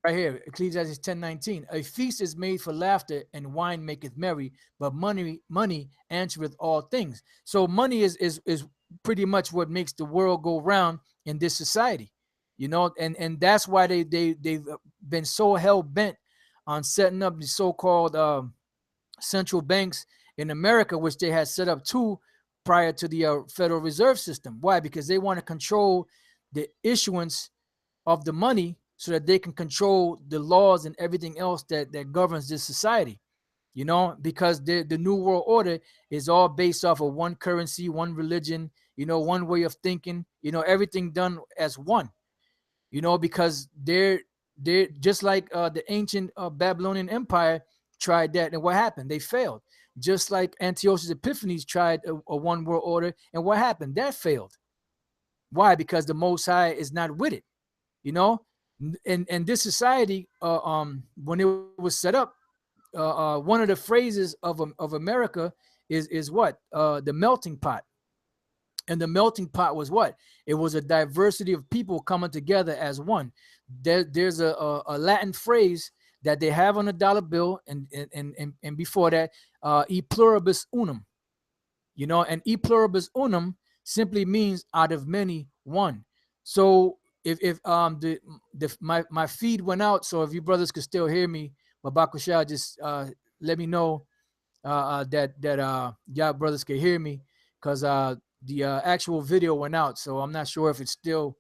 Right here, Ecclesiastes 10:19. A feast is made for laughter, and wine maketh merry, but money answereth all things. So money is pretty much what makes the world go round in this society, and that's why they've been so hell bent on setting up the so-called central banks in America, which they had set up too prior to the Federal Reserve System. Why? Because they want to control the issuance of the money, so that they can control the laws and everything else that governs this society, because the New World Order is all based off of one currency, one religion, one way of thinking, everything done as one, because they're just like the ancient Babylonian Empire tried that, and what happened? They failed. Just like Antiochus Epiphanes tried a one world order, and what happened? That failed. Why? Because the Most High is not with it, And this society, when it was set up, one of the phrases of America is what? The melting pot. And the melting pot was what? It was a diversity of people coming together as one. There's a Latin phrase that they have on a dollar bill, and before that, e pluribus unum. You know, and e pluribus unum simply means out of many, one. So if my feed went out, so if you brothers could still hear me, Babakusha, just let me know that y'all brothers could hear me, because the actual video went out, so I'm not sure if it's still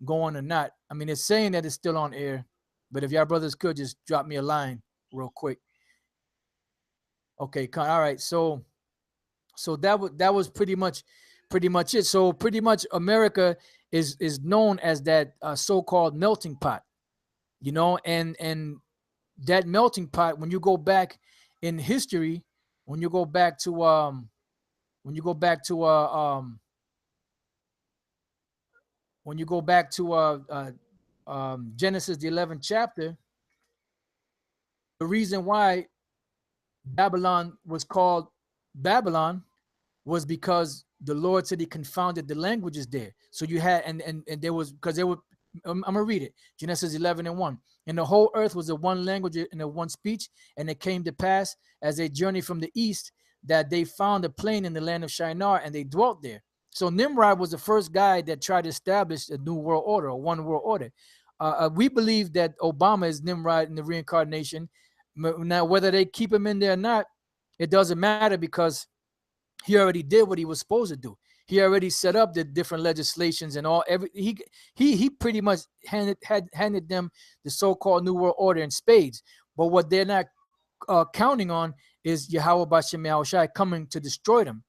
going or not. I mean, it's saying that it's still on air, but if y'all brothers could just drop me a line real quick. Okay, all right. So that was pretty much it. So pretty much America is known as that so-called melting pot, you know, and that melting pot, when you go back in history, when you go back to when you go back to when you go back to Genesis the 11th chapter, the reason why Babylon was called Babylon was because the Lord said he confounded the languages there. So you had, and there was, because they were, I'm gonna read it. Genesis 11:1. And the whole earth was a one language and a one speech. And it came to pass as they journeyed from the east that they found a plain in the land of Shinar, and they dwelt there. So Nimrod was the first guy that tried to establish a new world order, a one world order. We believe that Obama is Nimrod in the reincarnation. Now, whether they keep him in there or not, it doesn't matter, because he already did what he was supposed to do. He already set up the different legislations and all. He pretty much handed them the so-called New World Order in spades. But what they're not counting on is Yahweh Bashem Yahushai coming to destroy them.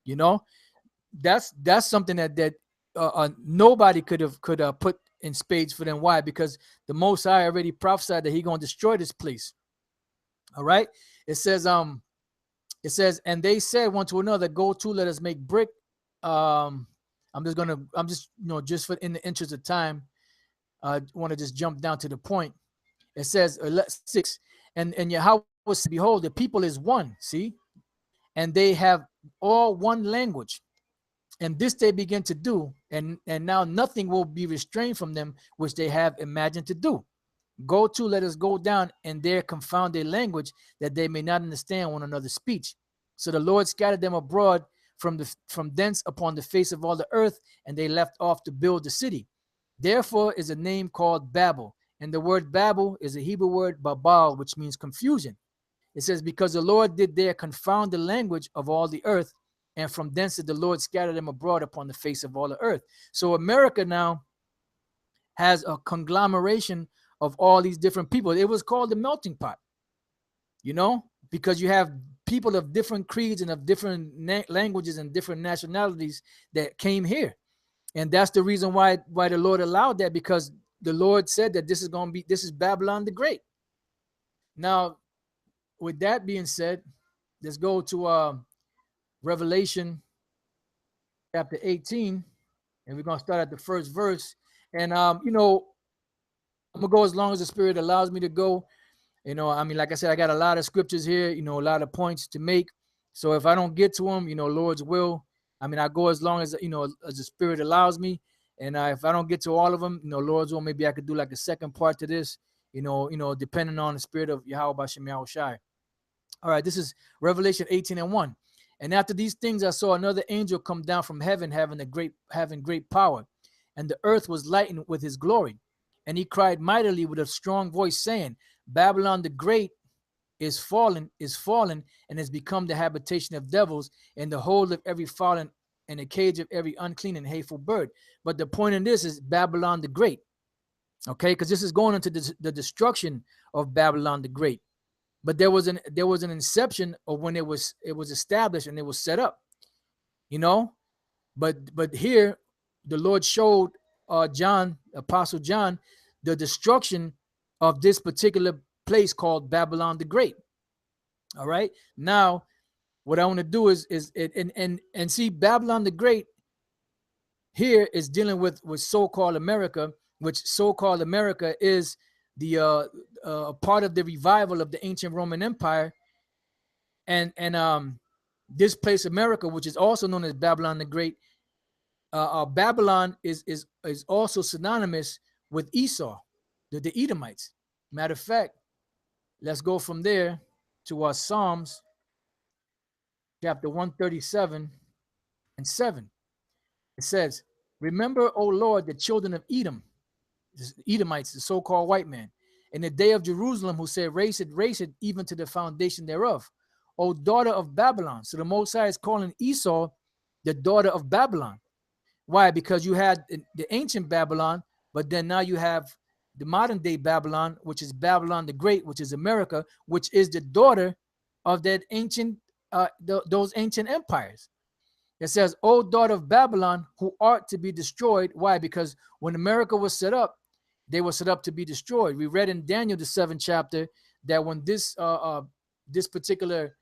You know, that's something that nobody could put in spades for them. Why? Because the Most High already prophesied that He gonna destroy this place. All right. It says, and they said one to another, go to, let us make brick. I'm just, just for in the interest of time, I want to just jump down to the point. It says 6, and Yahweh said, behold, the people is one, see, and they have all one language. And this they begin to do, and now nothing will be restrained from them, which they have imagined to do. Go to, let us go down, and there confound their language, that they may not understand one another's speech. So the Lord scattered them abroad from thence upon the face of all the earth, and they left off to build the city. Therefore is a name called Babel. And the word Babel is a Hebrew word, babal, which means confusion. It says, because the Lord did there confound the language of all the earth, and from thence did the Lord scatter them abroad upon the face of all the earth. So America now has a conglomeration of all these different people. It was called the melting pot, you know, because you have people of different creeds and of different languages and different nationalities that came here. And that's the reason why the Lord allowed that, because the Lord said that this is Babylon the Great. Now, with that being said, let's go to Revelation chapter 18, and we're going to start at the first verse. And, I'm going to go as long as the Spirit allows me to go. You know, I mean, like I said, I got a lot of scriptures here, a lot of points to make. So if I don't get to them, Lord's will, I mean, I go as long as, as the Spirit allows me. And if I don't get to all of them, Lord's will, maybe I could do like a second part to this, depending on the Spirit of Yahweh Bashem Yahushai. All right, this is Revelation 18:1. And after these things, I saw another angel come down from heaven, having great power. And the earth was lightened with his glory. And he cried mightily with a strong voice, saying, Babylon the Great is fallen, and has become the habitation of devils, and the hold of every fallen, and the cage of every unclean and hateful bird. But the point in this is Babylon the Great, okay? Because this is going into the destruction of Babylon the Great. But there was an inception of when it was established and it was set up, But here, the Lord showed John, Apostle John, the destruction of this particular place called Babylon the Great. All right. Now, what I want to do is see Babylon the Great here is dealing with so-called America, which so-called America is the part of the revival of the ancient Roman Empire, and this place America, which is also known as Babylon the Great, Babylon is also synonymous with Esau, the Edomites. Matter of fact, let's go from there to our Psalms chapter 137 and 7. It says, remember, O Lord, the children of Edom, the Edomites, the so-called white man, in the day of Jerusalem, who said, raise it, even to the foundation thereof. O daughter of Babylon. So the Most High is calling Esau the daughter of Babylon. Why? Because you had the ancient Babylon, but then now you have the modern day Babylon, which is Babylon the Great, which is America, which is the daughter of that ancient, those ancient empires. It says, O daughter of Babylon, who art to be destroyed. Why? Because when America was set up, they were set up to be destroyed. We read in Daniel, the 7th chapter, that when this particular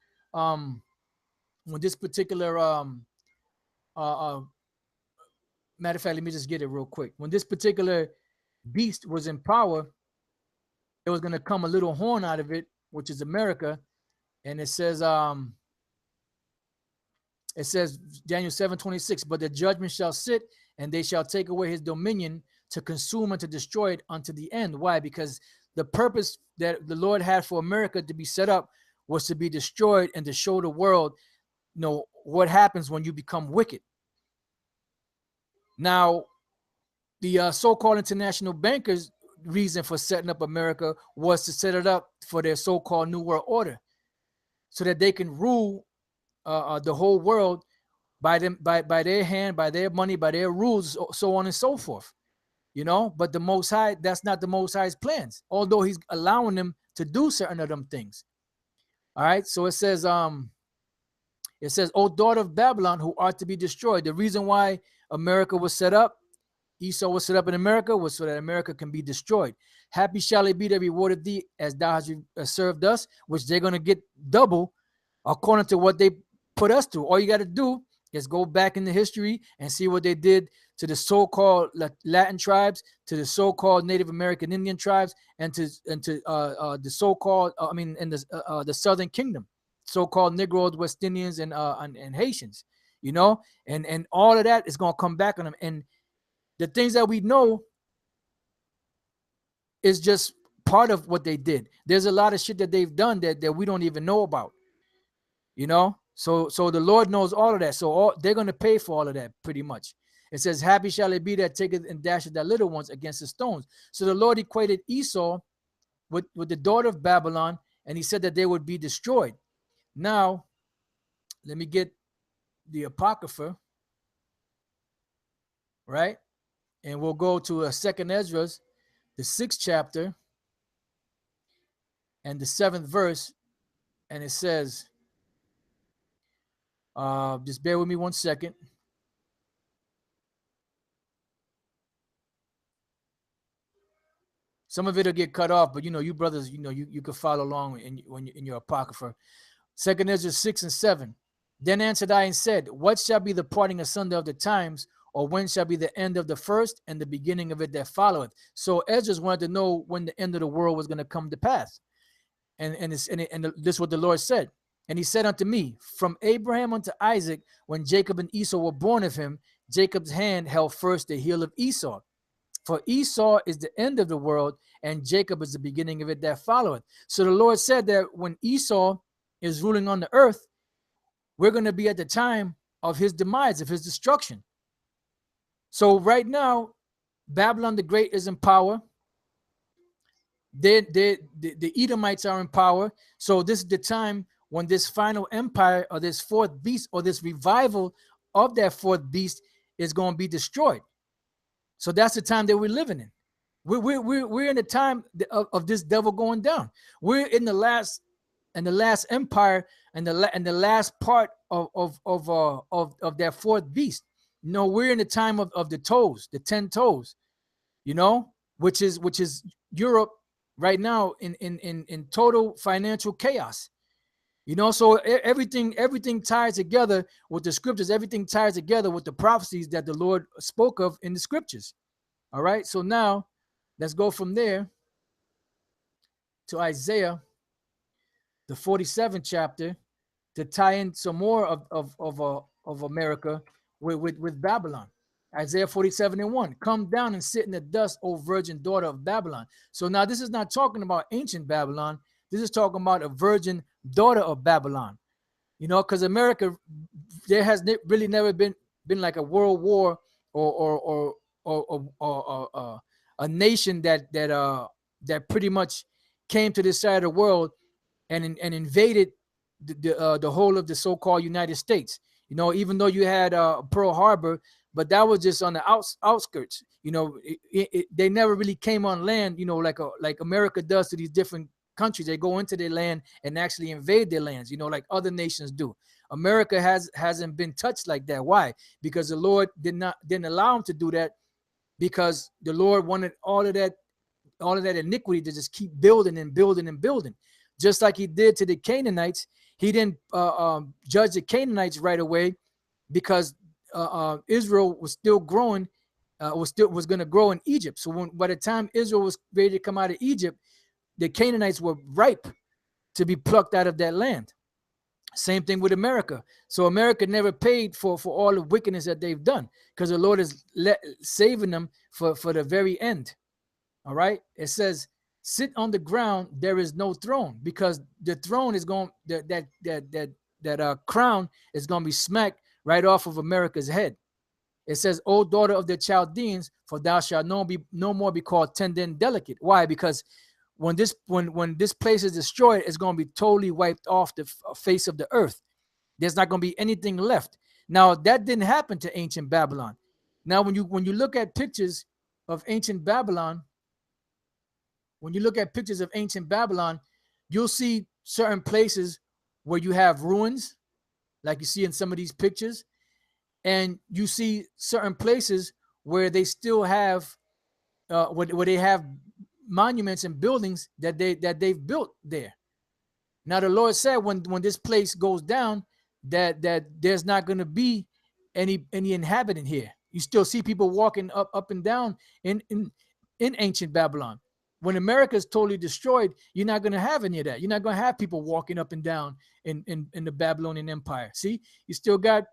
matter of fact, let me just get it real quick. When this particular beast was in power, there was going to come a little horn out of it, which is America. And it says Daniel 7:26, but the judgment shall sit, and they shall take away his dominion to consume and to destroy it unto the end. Why? Because the purpose that the Lord had for America to be set up was to be destroyed and to show the world, what happens when you become wicked. Now, the so-called international bankers' reason for setting up America was to set it up for their so-called New World Order, so that they can rule the whole world by their hand, by their money, by their rules, so on and so forth. But the Most High, that's not the Most High's plans, although he's allowing them to do certain of them things. All right, so it says, O daughter of Babylon, who art to be destroyed. The reason why America was set up, Esau was set up in America, was so that America can be destroyed. Happy shall it be that rewarded thee as thou hast served us, which they're going to get double according to what they put us through. All you got to do is go back in the history and see what they did to the so-called Latin tribes, to the so-called Native American Indian tribes, and to the so-called, the Southern Kingdom, so-called Negroes, West Indians, and Haitians, and all of that is going to come back on them. And the things that we know is just part of what they did. There's a lot of shit that they've done that we don't even know about, So the Lord knows all of that. So they're going to pay for all of that pretty much. It says, happy shall it be that taketh and dasheth thy little ones against the stones. So the Lord equated Esau with the daughter of Babylon, and he said that they would be destroyed. Now, let me get the Apocrypha, right? And we'll go to 2nd Ezra, the 6th chapter, and the 7th verse, and it says, just bear with me 1 second. Some of it will get cut off, but you brothers, you can follow along in your Apocrypha. 2nd Ezra 6 and 7. Then answered I and said, what shall be the parting asunder of the times, or when shall be the end of the first and the beginning of it that followeth? So Ezra wanted to know when the end of the world was going to come to pass. And this is what the Lord said. And he said unto me, from Abraham unto Isaac, when Jacob and Esau were born of him, Jacob's hand held first the heel of Esau. For Esau is the end of the world, and Jacob is the beginning of it that followeth. So the Lord said that when Esau is ruling on the earth, we're going to be at the time of his demise, of his destruction. So right now, Babylon the Great is in power. The Edomites are in power. So this is the time when this final empire, or this fourth beast, or this revival of that fourth beast is going to be destroyed. So that's the time that we're living in. We're in the time of this devil going down. We're in the last empire, and the last part of that fourth beast. We're in the time of the toes, the 10 toes, which is Europe right now in total financial chaos. So everything ties together with the scriptures. Everything ties together with the prophecies that the Lord spoke of in the scriptures. All right. So now let's go from there to Isaiah, the 47th chapter, to tie in some more of America with Babylon. Isaiah 47:1. Come down and sit in the dust, O virgin daughter of Babylon. So now this is not talking about ancient Babylon. This is talking about a virgin daughter of Babylon. You know, because America, there has really never been like a world war or a nation that pretty much came to this side of the world and invaded the whole of the so-called United States. You know, even though you had Pearl Harbor, but that was just on the outskirts. You know, they never really came on land. You know, like America does to these different countries. They go into their land and actually invade their lands. You know, like other nations do. America hasn't been touched like that. Why? Because the Lord didn't allow them to do that, because the Lord wanted all of that iniquity to just keep building and building and building. Just like he did to the Canaanites. He didn't judge the Canaanites right away, because Israel was still growing, was going to grow in Egypt. So by the time Israel was ready to come out of Egypt, the Canaanites were ripe to be plucked out of that land. Same thing with America. So America never paid for all the wickedness that they've done, because the Lord is saving them for the very end. All right. It says, sit on the ground, there is no throne, because the throne is going, that crown is going to be smacked right off of America's head. It says, O daughter of the Chaldeans, for thou shalt no more be called tender and delicate. Why? Because when this place is destroyed, it's going to be totally wiped off the face of the earth. There's not going to be anything left. Now, that didn't happen to ancient Babylon. Now, when you look at pictures of ancient Babylon, you'll see certain places where you have ruins, like you see in some of these pictures, and you see certain places where they still have, where they have monuments and buildings that they've built there. Now, the Lord said when this place goes down, that there's not going to be any inhabitant here. You still see people walking up and down in ancient Babylon. When America is totally destroyed, you're not going to have any of that. You're not going to have people walking up and down in the Babylonian Empire. See, you still got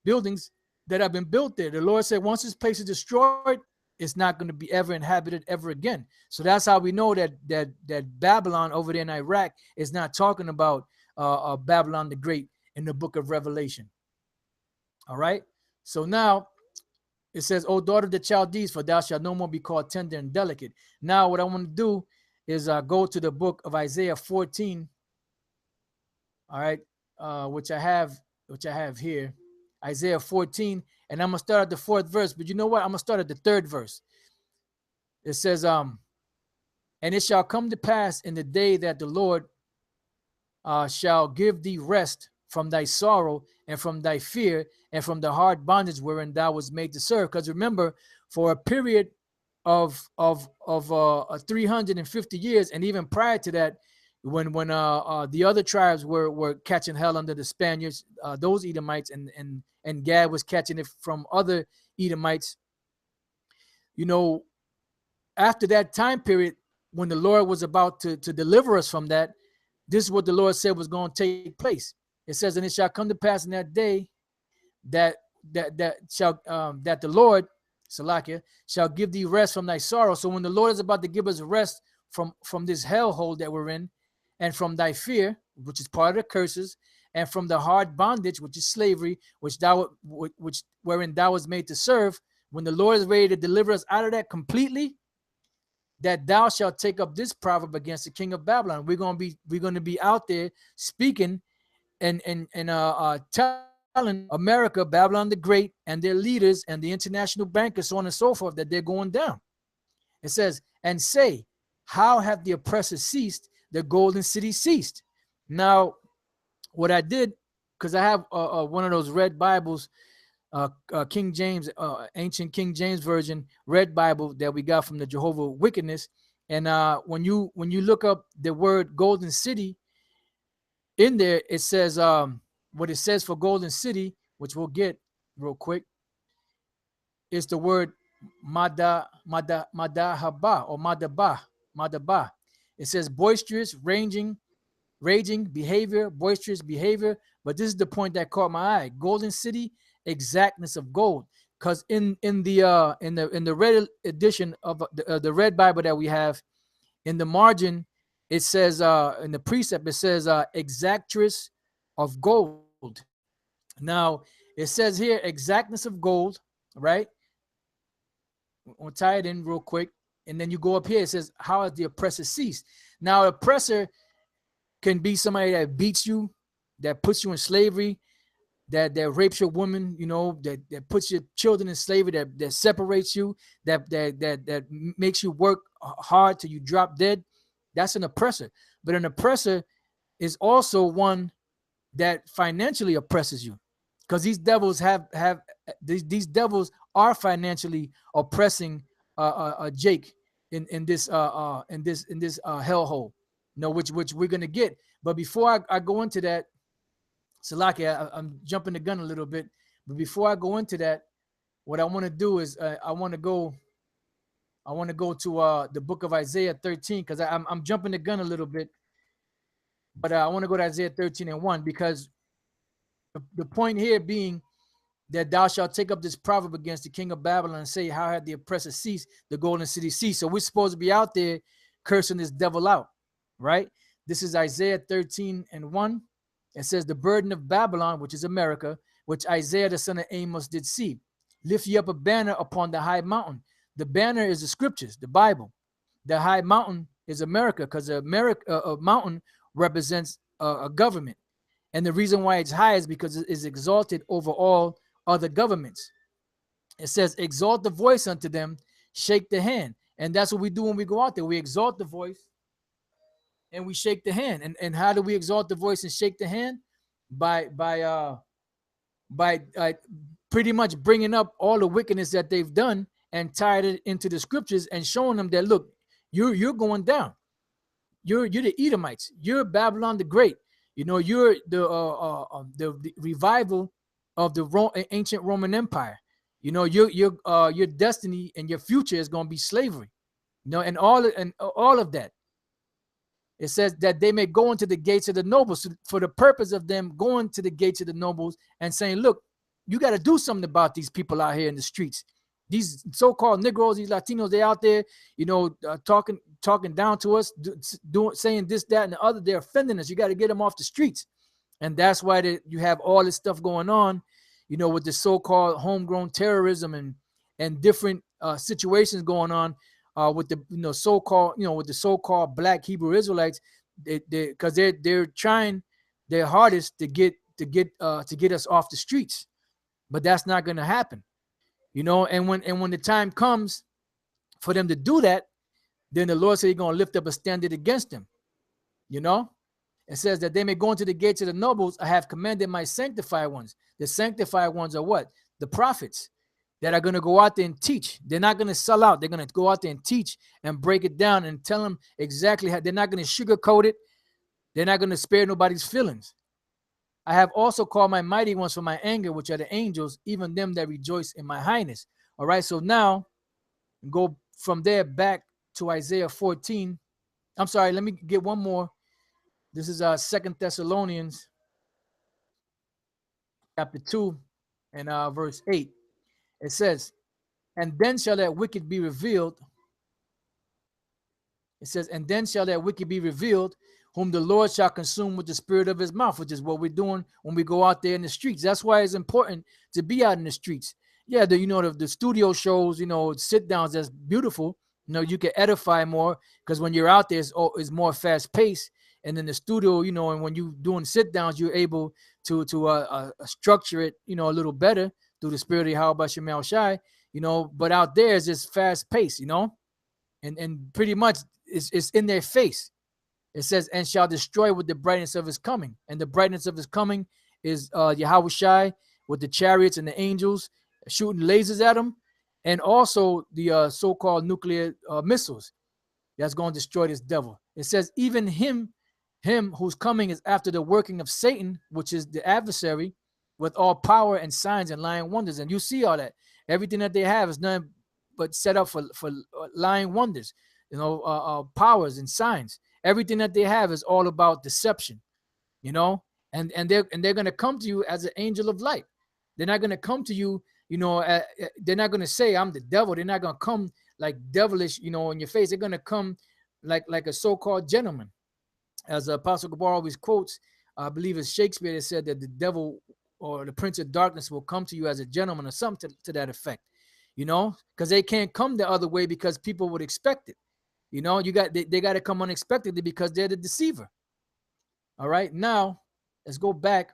buildings that have been built there. The Lord said once this place is destroyed, it's not going to be ever inhabited ever again. So that's how we know that Babylon over there in Iraq is not talking about Babylon the Great in the book of Revelation. All right. So now it says, O daughter of the Chaldees, for thou shalt no more be called tender and delicate. Now what I want to do is go to the book of Isaiah 14. All right. Which I have here. Isaiah 14, and I'm going to start at the 4th verse, but you know what? I'm going to start at the 3rd verse. It says, and it shall come to pass in the day that the Lord shall give thee rest from thy sorrow and from thy fear and from the hard bondage wherein thou was made to serve. Because remember, for a period of 350 years, and even prior to that, when the other tribes were catching hell under the Spaniards, those Edomites, and Gad was catching it from other Edomites. You know, after that time period, when the Lord was about to deliver us from that, this is what the Lord said was going to take place. It says, and it shall come to pass in that day that the Lord, Salakia, shall give thee rest from thy sorrow. So when the Lord is about to give us rest from this hellhole that we're in, and from thy fear, which is part of the curses, and from the hard bondage, which is slavery, wherein thou was made to serve, when the Lord is ready to deliver us out of that completely, that thou shalt take up this proverb against the king of Babylon. We're going to be out there speaking and telling America, Babylon the Great, and their leaders and the international bankers, so on and so forth, that they're going down. It says, and say, how have the oppressors ceased? The golden city ceased. Now, what I did, because I have one of those red Bibles, King James, ancient King James version red Bible that we got from the Jehovah Wickedness, and when you look up the word golden city in there, it says what it says for golden city, which we'll get real quick, is the word madahaba or madaba. It says boisterous, raging behavior, boisterous behavior. But this is the point that caught my eye. Golden city, exactness of gold. because in the red edition of the red Bible that we have, in the margin it says in the precept it says exactress of gold. Now it says here exactness of gold, right? We'll tie it in real quick, and then you go up here. It says, "How has the oppressor ceased?" Now, oppressor can be somebody that beats you, that puts you in slavery, that rapes your woman, that puts your children in slavery, that separates you, that makes you work hard till you drop dead. That's an oppressor. But an oppressor is also one that financially oppresses you, because these devils have these devils are financially oppressing Jake in this hellhole, which we're gonna get. But before I go into that, Salaki, I'm jumping the gun a little bit, but before I go into that, what I want to do is I want to go to the book of Isaiah 13, because I'm jumping the gun a little bit, but I want to go to Isaiah 13:1, because the point here being that thou shalt take up this proverb against the king of Babylon and say, how had the oppressor ceased, the golden city ceased? So we're supposed to be out there cursing this devil out, right? This is Isaiah 13:1. It says, the burden of Babylon, which is America, which Isaiah the son of Amos did see. Lift ye up a banner upon the high mountain. The banner is the scriptures, the Bible. The high mountain is America, because a mountain represents a government. And the reason why it's high is because it is exalted over all other governments. It says, exalt the voice unto them, shake the hand. And that's what we do when we go out there. We exalt the voice and we shake the hand. And how do we exalt the voice and shake the hand? By pretty much bringing up all the wickedness that they've done and tied it into the scriptures and showing them that, look, you're going down. You're the Edomites. You're Babylon the Great. You're the revival of the ancient Roman Empire. Your destiny and your future is going to be slavery. And all of that. It says that they may go into the gates of the nobles, for the purpose of them going to the gates of the nobles and saying, look, you got to do something about these people out here in the streets. These so-called Negroes, these Latinos, they out there, talking down to us, saying this, that, and the other. They're offending us. You got to get them off the streets. And that's why you have all this stuff going on, with the so-called homegrown terrorism and different situations going on with the so-called Black Hebrew Israelites, because they're trying their hardest to get us off the streets, but that's not going to happen, And when the time comes for them to do that, then the Lord said He's going to lift up a standard against them. It says that they may go into the gates of the nobles. I have commanded my sanctified ones. The sanctified ones are what? The prophets that are going to go out there and teach. They're not going to sell out. They're going to go out there and teach and break it down and tell them exactly how. They're not going to sugarcoat it. They're not going to spare nobody's feelings. I have also called my mighty ones for my anger, which are the angels, even them that rejoice in my highness. All right, so now go from there back to Isaiah 14. I'm sorry, let me get one more. This is 2 Thessalonians chapter 2 and verse 8. It says, and then shall that wicked be revealed. It says, and then shall that wicked be revealed, whom the Lord shall consume with the spirit of his mouth, which is what we're doing when we go out there in the streets. That's why it's important to be out in the streets. Yeah, the studio shows, sit downs, that's beautiful. You can edify more, because when you're out there, it's more fast paced. And in the studio, and when you're doing sit downs, you're able to structure it, a little better through the spirit of Yahweh Shemel Shai, but out there it's just fast paced, and pretty much it's in their face. It says, and shall destroy with the brightness of his coming. And the brightness of his coming is Yahweh Shai with the chariots and the angels shooting lasers at them, and also the so-called nuclear missiles that's going to destroy this devil. It says, even him whose coming is after the working of Satan, which is the adversary, with all power and signs and lying wonders. And you see all that. Everything that they have is nothing but set up for lying wonders, powers and signs. Everything that they have is all about deception, and they're going to come to you as an angel of light. They're not going to come to you they're not going to say I'm the devil. They're not going to come like devilish, in your face. They're going to come like a so-called gentleman. As Apostle Gabar always quotes, I believe it's Shakespeare that said that the devil or the prince of darkness will come to you as a gentleman or something to that effect, because they can't come the other way because people would expect it. They got to come unexpectedly because they're the deceiver. All right, now let's go back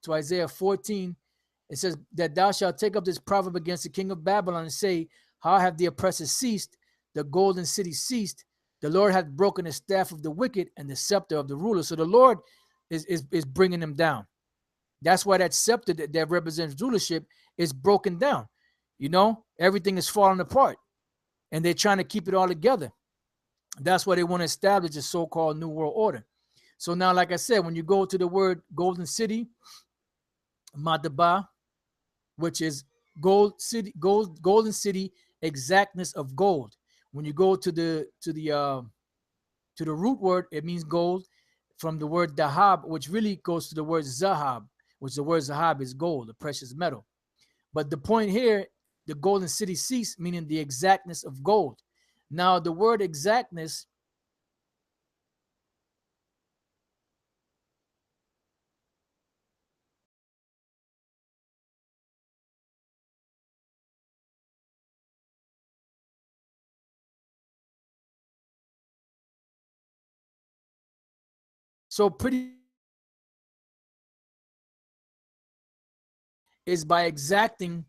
to Isaiah 14. It says that thou shalt take up this proverb against the king of Babylon and say, how have the oppressors ceased? The golden city ceased. The Lord hath broken the staff of the wicked and the scepter of the ruler. So the Lord is bringing them down. That's why that scepter that represents rulership is broken down. Everything is falling apart, and they're trying to keep it all together. That's why they want to establish a so-called New World Order. So now, like I said, when you go to the word golden city, Madaba, which is golden city, exactness of gold. When you go to the root word, it means gold, from the word dahab, which really goes to the word zahab, which the word zahab is gold, a precious metal. But the point here, the golden city ceased, meaning the exactness of gold. Now, the word exactness so pretty is by exacting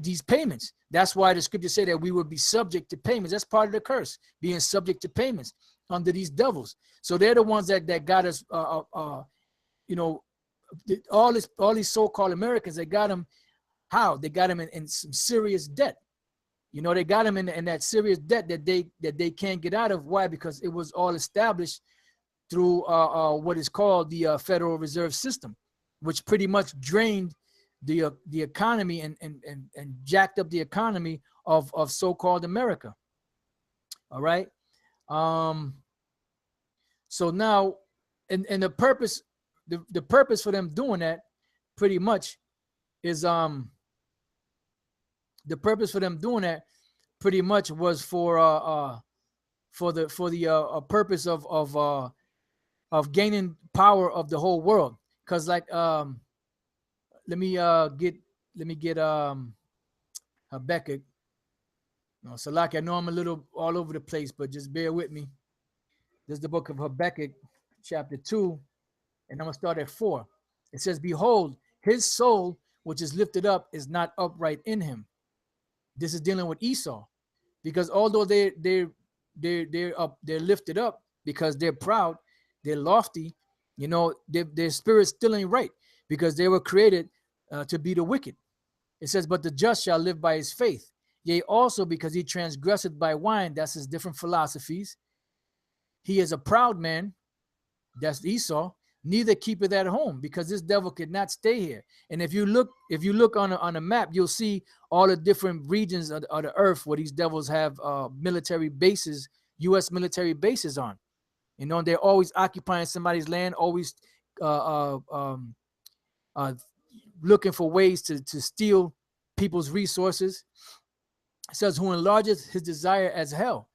these payments. That's why the scripture say that we would be subject to payments. That's part of the curse, being subject to payments under these devils. So they're the ones that got us, all these so-called Americans. They got them. How? They got them in some serious debt. They got them in that serious debt that they can't get out of. Why? Because it was all established through what is called the Federal Reserve System, which pretty much drained the economy and jacked up the economy of so-called America. All right. So now, and the purpose for them doing that pretty much is the purpose for them doing that pretty much was for the purpose of gaining power of the whole world. Because let me get Habakkuk. Salaki, I know I'm a little all over the place, but just bear with me. This is the book of Habakkuk, chapter 2, and I'm gonna start at 4. It says, behold, his soul which is lifted up is not upright in him. This is dealing with Esau, because although they're lifted up because they're proud, they're lofty, their spirit still ain't right, because they were created to be the wicked. It says, but the just shall live by his faith. Yea, also because he transgressed by wine, that's his different philosophies. He is a proud man, that's Esau, neither keepeth at home, because this devil could not stay here. And if you look on a map, you'll see all the different regions of the earth where these devils have military bases, U.S. military bases on. They're always occupying somebody's land, always looking for ways to steal people's resources. It says, who enlarges his desire as hell,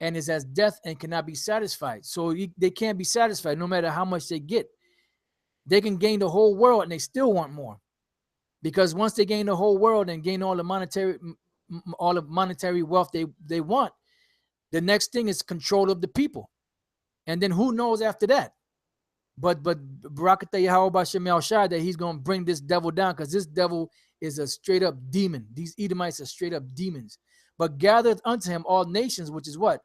and is as death and cannot be satisfied. So they can't be satisfied no matter how much they get. They can gain the whole world and they still want more, because once they gain the whole world and gain all the monetary wealth they want, the next thing is control of the people. And then who knows after that? But Barakatah Yahweh Bashem Yahshai, that he's going to bring this devil down, because this devil is a straight up demon. These Edomites are straight up demons. But gathereth unto him all nations, which is what?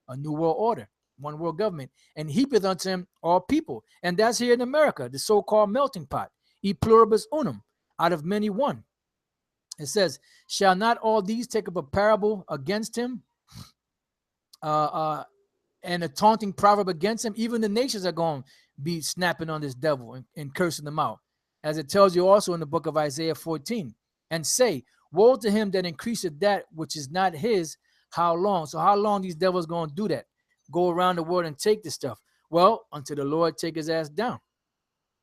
A new world order, one world government. And heapeth unto him all people. And that's here in America, the so-called melting pot. E pluribus unum, out of many one. It says, shall not all these take up a parable against him? And a taunting proverb against him? Even the nations are going to be snapping on this devil and cursing them out, as it tells you also in the book of Isaiah 14, and say, woe to him that increaseth that which is not his. How long? So how long these devils going to do that? Go around the world and take this stuff? Well, until the Lord take his ass down,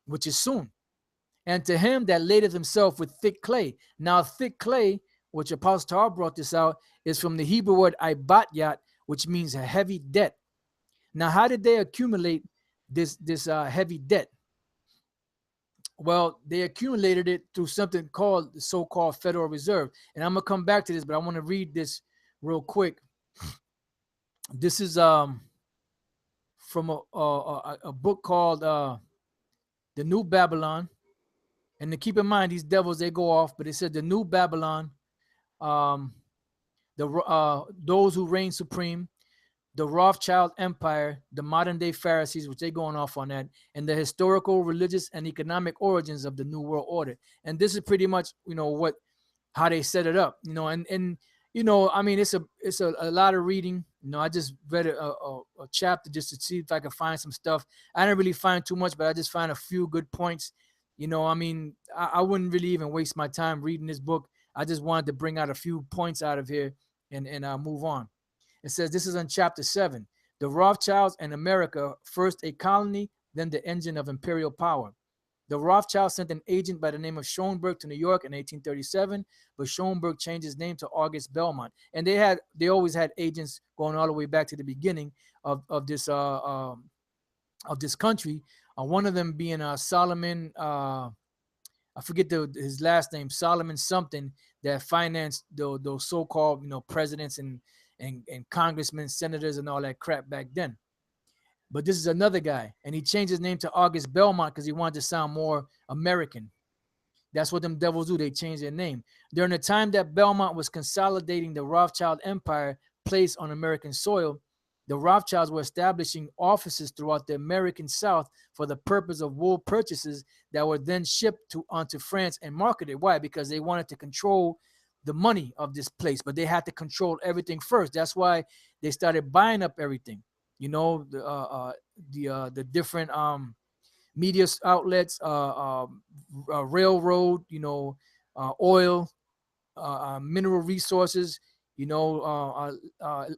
which is soon. and to him that ladeth himself with thick clay. Now, thick clay, which Apostle Paul brought this out, is from the Hebrew word ibatyat, which means a heavy debt. Now, how did they accumulate this heavy debt? Well, they accumulated it through something called the so-called Federal Reserve. And I'm going to come back to this, but I want to read this real quick. This is from a book called The New Babylon. And to keep in mind, these devils, they go off, but it said the New Babylon, those who reign supreme, the Rothschild Empire, the modern-day Pharisees, which they're going off on that, and the historical, religious, and economic origins of the New World Order. And this is pretty much, how they set it up, and I mean, it's a lot of reading. I just read a chapter just to see if I could find some stuff. I didn't really find too much, but I just found a few good points. I mean, I wouldn't really even waste my time reading this book. I just wanted to bring out a few points out of here and move on. It says, this is on chapter 7. The Rothschilds and America, first a colony, then the engine of imperial power. The Rothschilds sent an agent by the name of Schoenberg to New York in 1837, but Schoenberg changed his name to August Belmont. And they always had agents going all the way back to the beginning of this country. One of them being Solomon, I forget his last name, Solomon something, that financed those so-called presidents and congressmen, senators, and all that crap back then. But this is another guy, and he changed his name to August Belmont because he wanted to sound more American. That's what them devils do. They change their name. During the time that Belmont was consolidating the Rothschild Empire placed on American soil, the Rothschilds were establishing offices throughout the American South for the purpose of wool purchases that were then shipped onto France and marketed. Why? Because they wanted to control the money of this place, but they had to control everything first. That's why they started buying up everything. The different media outlets, railroad, oil, mineral resources,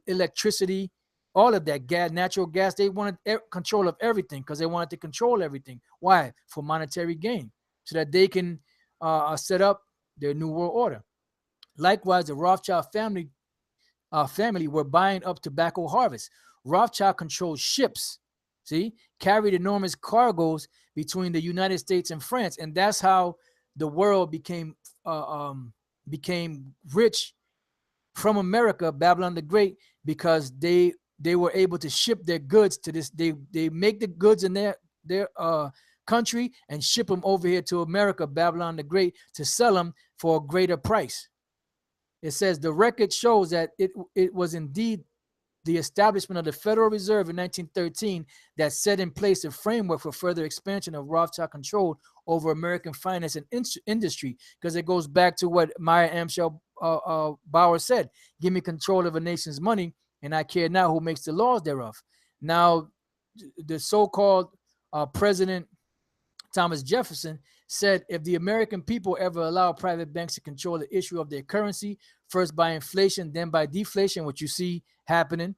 electricity, all of that, gas, natural gas. They wanted control of everything because they wanted to control everything. Why? For monetary gain, so that they can set up their new world order. Likewise, the Rothschild family were buying up tobacco harvests. Rothschild controlled ships, carried enormous cargoes between the United States and France, and that's how the world became rich from America, Babylon the Great, because they were able to ship their goods to this. They make the goods in their country and ship them over here to America, Babylon the Great, to sell them for a greater price. It says the record shows that it was indeed the establishment of the Federal Reserve in 1913 that set in place a framework for further expansion of Rothschild control over American finance and industry, because it goes back to what Maya Angelou Bauer said: give me control of a nation's money, and I care not who makes the laws thereof. Now, the so-called President Thomas Jefferson said, if the American people ever allow private banks to control the issue of their currency, first by inflation, then by deflation, which you see happening,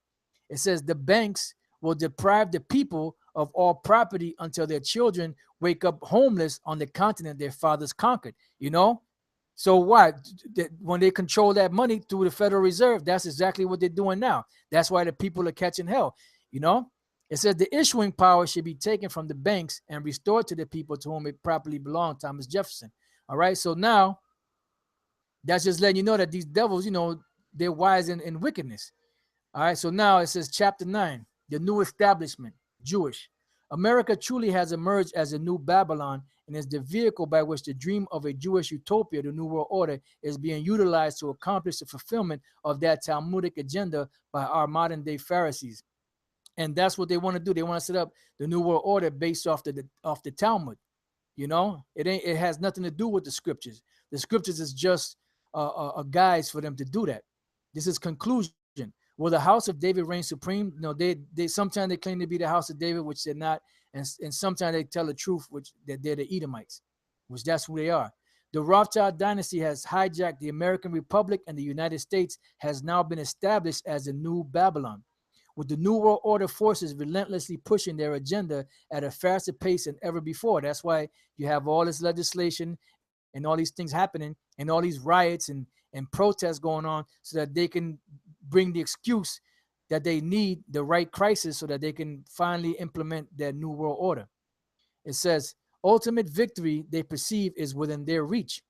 it says the banks will deprive the people of all property until their children wake up homeless on the continent their fathers conquered. So why? When they control that money through the Federal Reserve, that's exactly what they're doing now. That's why the people are catching hell. It says the issuing power should be taken from the banks and restored to the people to whom it properly belonged, Thomas Jefferson. All right. So now that's just letting you know that these devils, they're wise in wickedness. All right. So now it says chapter 9, the new establishment, Jewish. America truly has emerged as a new Babylon and is the vehicle by which the dream of a Jewish utopia, the New World Order, is being utilized to accomplish the fulfillment of that Talmudic agenda by our modern day Pharisees. And that's what they want to do. They want to set up the New World Order based off the Talmud. It has nothing to do with the scriptures. The scriptures is just a guise for them to do that. This is conclusion. Will the house of David reign supreme? No, they sometimes they claim to be the house of David, which they're not, and sometimes they tell the truth, which that they're the Edomites, which that's who they are. The Rothschild dynasty has hijacked the American Republic, and the United States has now been established as a new Babylon. with the New World Order forces relentlessly pushing their agenda at a faster pace than ever before. That's why you have all this legislation and all these things happening and all these riots and protests going on so that they can bring the excuse that they need the right crisis so that they can finally implement their New World Order. It says, ultimate victory they perceive is within their reach,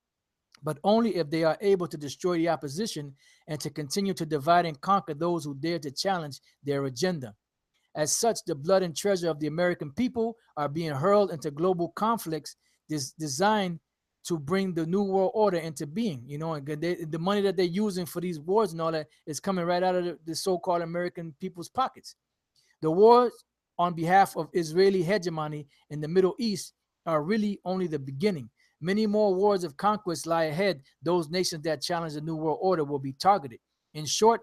but only if they are able to destroy the opposition and to continue to divide and conquer those who dare to challenge their agenda. As such, the blood and treasure of the American people are being hurled into global conflicts designed to bring the new world order into being. You know, and the money that they're using for these wars and all that is coming right out of the so-called American people's pockets. The wars on behalf of Israeli hegemony in the Middle East are really only the beginning. Many more wars of conquest lie ahead. Those nations that challenge the New World Order will be targeted. In short,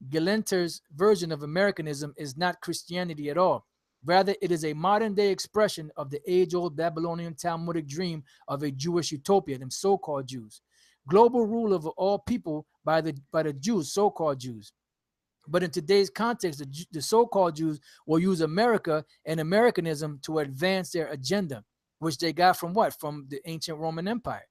Galenter's version of Americanism is not Christianity at all. Rather, it is a modern-day expression of the age-old Babylonian Talmudic dream of a Jewish utopia, them so-called Jews. Global rule over all people by the Jews, so-called Jews. But in today's context, the so-called Jews will use America and Americanism to advance their agenda, which they got from what? From the ancient Roman Empire.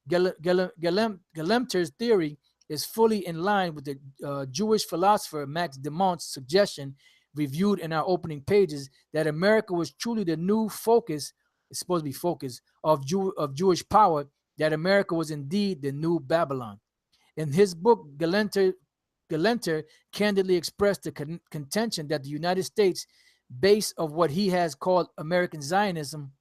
Galemter's theory is fully in line with the Jewish philosopher Max Demont's suggestion, reviewed in our opening pages, that America was truly the new focus, it's supposed to be focus, of Jewish power, that America was indeed the new Babylon. In his book, Galenter candidly expressed the contention that the United States, base of what he has called American Zionism,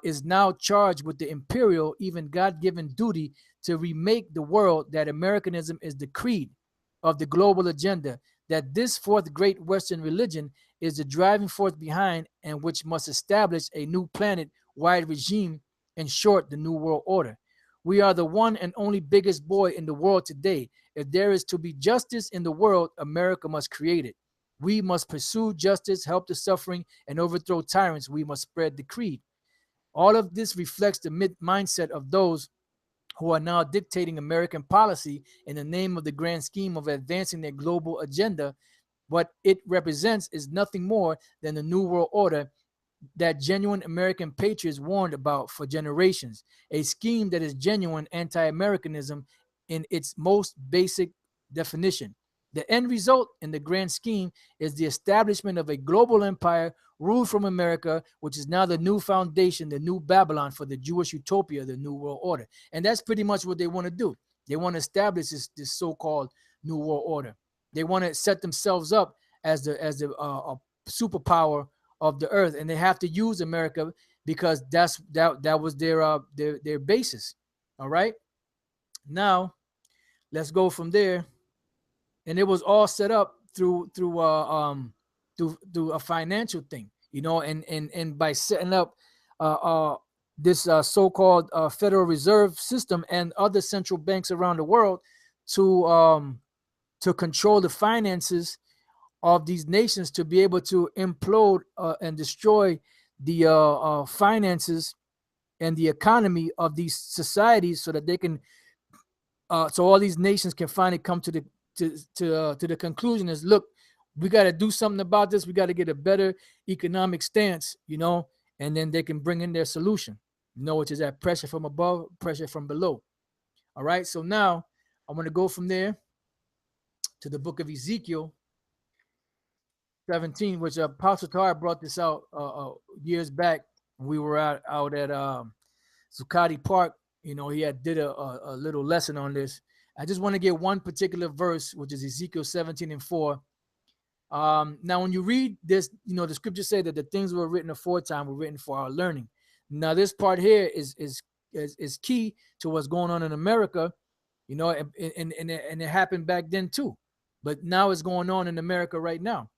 is now charged with the imperial, even God-given duty to remake the world, that Americanism is the creed of the global agenda, that this fourth great Western religion is the driving force behind and which must establish a new planet-wide regime, in short, the New World Order. We are the one and only biggest boy in the world today. If there is to be justice in the world, America must create it. We must pursue justice, help the suffering, and overthrow tyrants. We must spread the creed. All of this reflects the mindset of those who are now dictating American policy in the name of the grand scheme of advancing their global agenda. What it represents is nothing more than the New World Order that genuine American patriots warned about for generations, a scheme that is genuine anti-Americanism in its most basic definition. The end result in the grand scheme is the establishment of a global empire ruled from America, which is now the new foundation, the new Babylon for the Jewish utopia, the New World Order. And that's pretty much what they want to do. They want to establish this so-called New World Order. They want to set themselves up as the superpower of the earth, and they have to use America because that was their basis. All right. Now, let's go from there. And it was all set up through a financial thing, you know, and by setting up this so-called Federal Reserve System and other central banks around the world to control the finances of these nations, to be able to implode and destroy the finances and the economy of these societies, so that they can, so all these nations can finally come to the conclusion is, look, we got to do something about this. We got to get a better economic stance, you know, and then they can bring in their solution, you know, which is that pressure from above, pressure from below. All right. So now I'm going to go from there to the book of Ezekiel 17, which Apostle Tar brought this out years back. We were out at Zuccotti Park. You know, he had did a little lesson on this. I just want to get one particular verse, which is Ezekiel 17:4. Now, when you read this, you know, the scriptures say that the things were written aforetime were written for our learning. Now, this part here is key to what's going on in America, you know, and it happened back then too. But now it's going on in America right now.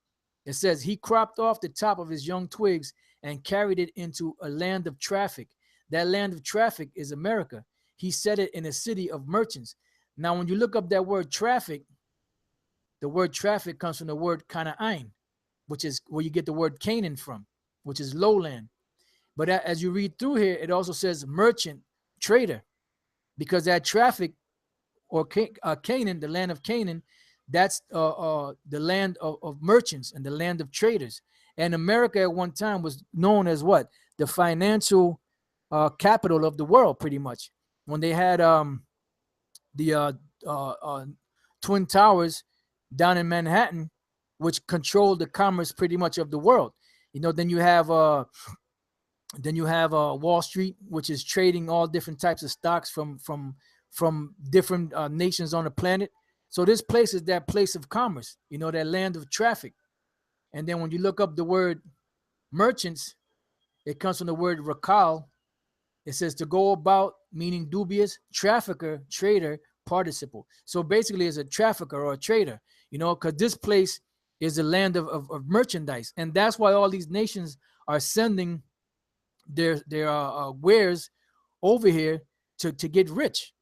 It says, he cropped off the top of his young twigs and carried it into a land of traffic. That land of traffic is America. He set it in a city of merchants. Now, when you look up that word traffic, the word traffic comes from the word Canaan, which is where you get the word Canaan from, which is lowland. But as you read through here, it also says merchant, trader, because that traffic, or Canaan, the land of Canaan, That's the land of merchants and the land of traders. And America at one time was known as what? The financial capital of the world, pretty much. When they had the Twin Towers down in Manhattan, which controlled the commerce pretty much of the world. Then you have Wall Street, which is trading all different types of stocks from different nations on the planet. So this place is that place of commerce, that land of traffic. And then when you look up the word merchants, it comes from the word rakal. It says to go about, meaning dubious, trafficker, trader, participle. So basically, it's a trafficker or a trader, because this place is the land of merchandise. And that's why all these nations are sending their wares over here to get rich,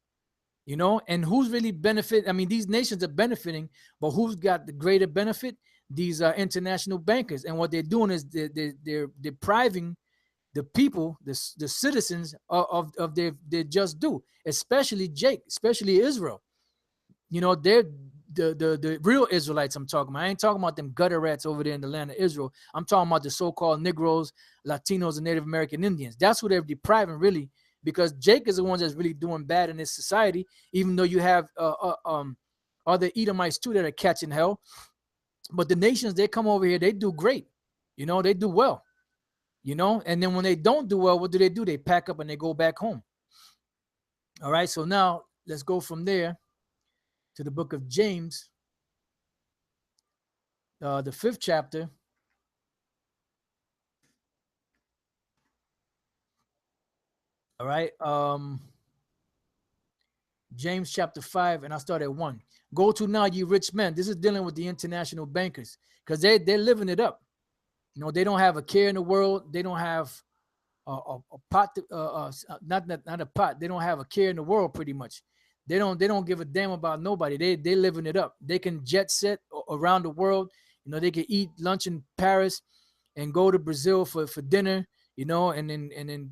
and who's really benefit? I mean, these nations are benefiting, but who's got the greater benefit? These international bankers. And what they're doing is they're depriving the people, the citizens of their just due, especially Israel. They're the real Israelites I'm talking about. I ain't talking about them gutter rats over there in the land of Israel. I'm talking about the so-called Negroes, Latinos, and Native American Indians. That's who they're depriving, really, because Jake is the one that's really doing bad in this society, even though you have other Edomites too that are catching hell. But the nations, they come over here, they do great. They do well. And then when they don't do well, what do? They pack up and they go back home. All right, so now let's go from there to the book of James, the 5th chapter. All right, James chapter 5, and I'll start at 1. Go to now, ye rich men. This is dealing with the international bankers, because they're living it up. They don't have a care in the world. They don't have a pot, not a pot. They don't have a care in the world, pretty much. They don't give a damn about nobody. They living it up. They can jet set around the world. They can eat lunch in Paris and go to Brazil for dinner. And then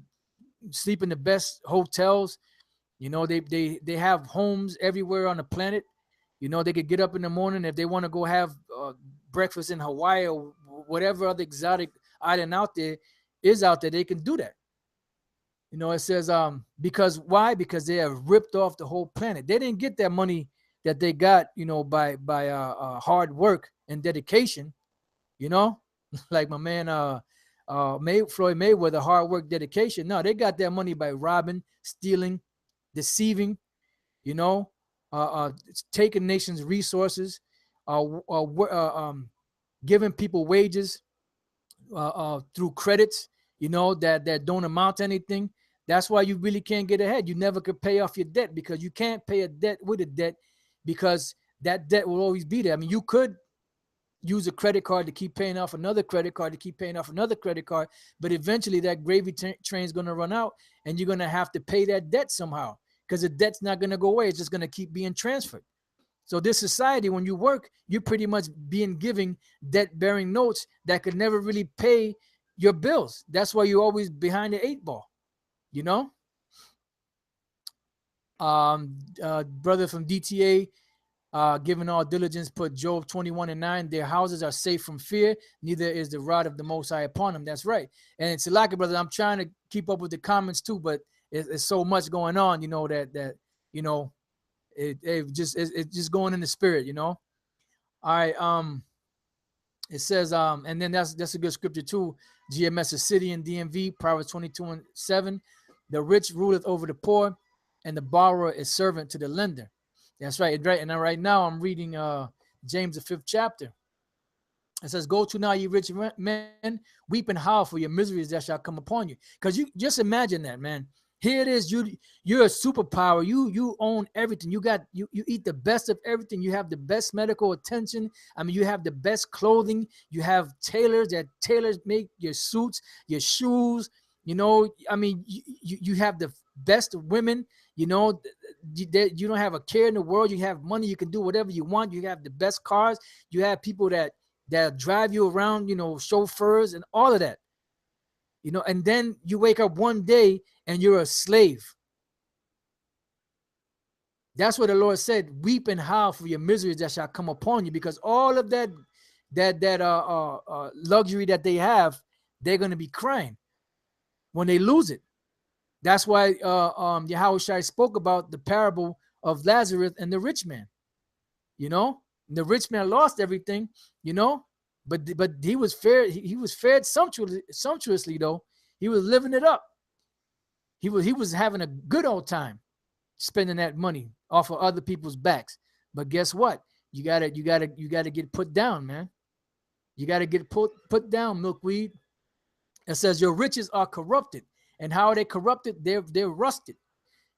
sleep in the best hotels. They have homes everywhere on the planet. They could get up in the morning if they want to go have breakfast in Hawaii or whatever other exotic island out there is out there. They can do that. It says because why? Because they have ripped off the whole planet. They didn't get that money that they got by hard work and dedication. Like my man Floyd Mayweather, hard work, dedication. No, they got that money by robbing, stealing, deceiving, taking nations' resources, giving people wages through credits, that don't amount to anything. That's why you really can't get ahead. You never could pay off your debt, because you can't pay a debt with a debt, because that debt will always be there. I mean, you could use a credit card to keep paying off another credit card to keep paying off another credit card, but eventually that gravy train is going to run out, and you're going to have to pay that debt somehow, because the debt's not going to go away. It's just going to keep being transferred. So this society, when you work, you're pretty much being given debt-bearing notes that could never really pay your bills. That's why you're always behind the 8 ball, brother from DTA, given all diligence, put Job 21:9. Their houses are safe from fear, neither is the rod of the Most High upon them. That's right. And it's like it, brother. I'm trying to keep up with the comments too, but it's so much going on, that it's just going in the spirit, All right. It says, and then that's a good scripture too. GMS is city and DMV, Proverbs 22:7. The rich ruleth over the poor, and the borrower is servant to the lender. That's right. Right. And right now I'm reading James, the 5th chapter. It says, go to now, ye rich men, weep and howl for your miseries that shall come upon you. Because you just imagine that, man. Here it is. You're a superpower. You own everything. You eat the best of everything. You have the best medical attention. I mean, you have the best clothing. You have tailors make your suits, your shoes. I mean, you have the best women. You don't have a care in the world. You have money. You can do whatever you want. You have the best cars. You have people that drive you around, chauffeurs and all of that. And then you wake up one day and you're a slave. That's what the Lord said, weep and howl for your miseries that shall come upon you, because all of that luxury that they have, they're going to be crying when they lose it. That's why Yahushua spoke about the parable of Lazarus and the rich man. You know, the rich man lost everything, you know, but he was fair. He was fed sumptuously though. He was living it up. He was having a good old time spending that money off of other people's backs. But guess what? You gotta get put down, man. You gotta get put down, milkweed. It says your riches are corrupted. And how are they corrupted? They're rusted.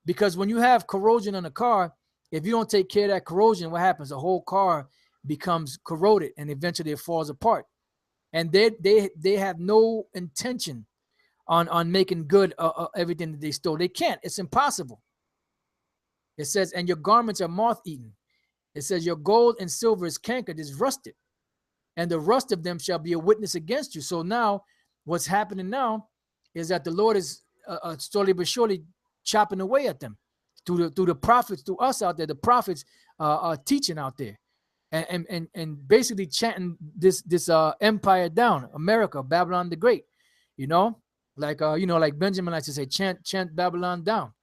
Because when you have corrosion on a car, if you don't take care of that corrosion, what happens? The whole car becomes corroded and eventually it falls apart. And they have no intention on making good everything that they stole. They can't. It's impossible. It says, and your garments are moth-eaten. It says your gold and silver is cankered, is rusted, and the rust of them shall be a witness against you. So now what's happening now is that the Lord is slowly but surely chopping away at them through the prophets, through us out there. The prophets are teaching out there and basically chanting this empire down, America, Babylon the Great, you know, like Benjamin likes to say, chant Babylon down,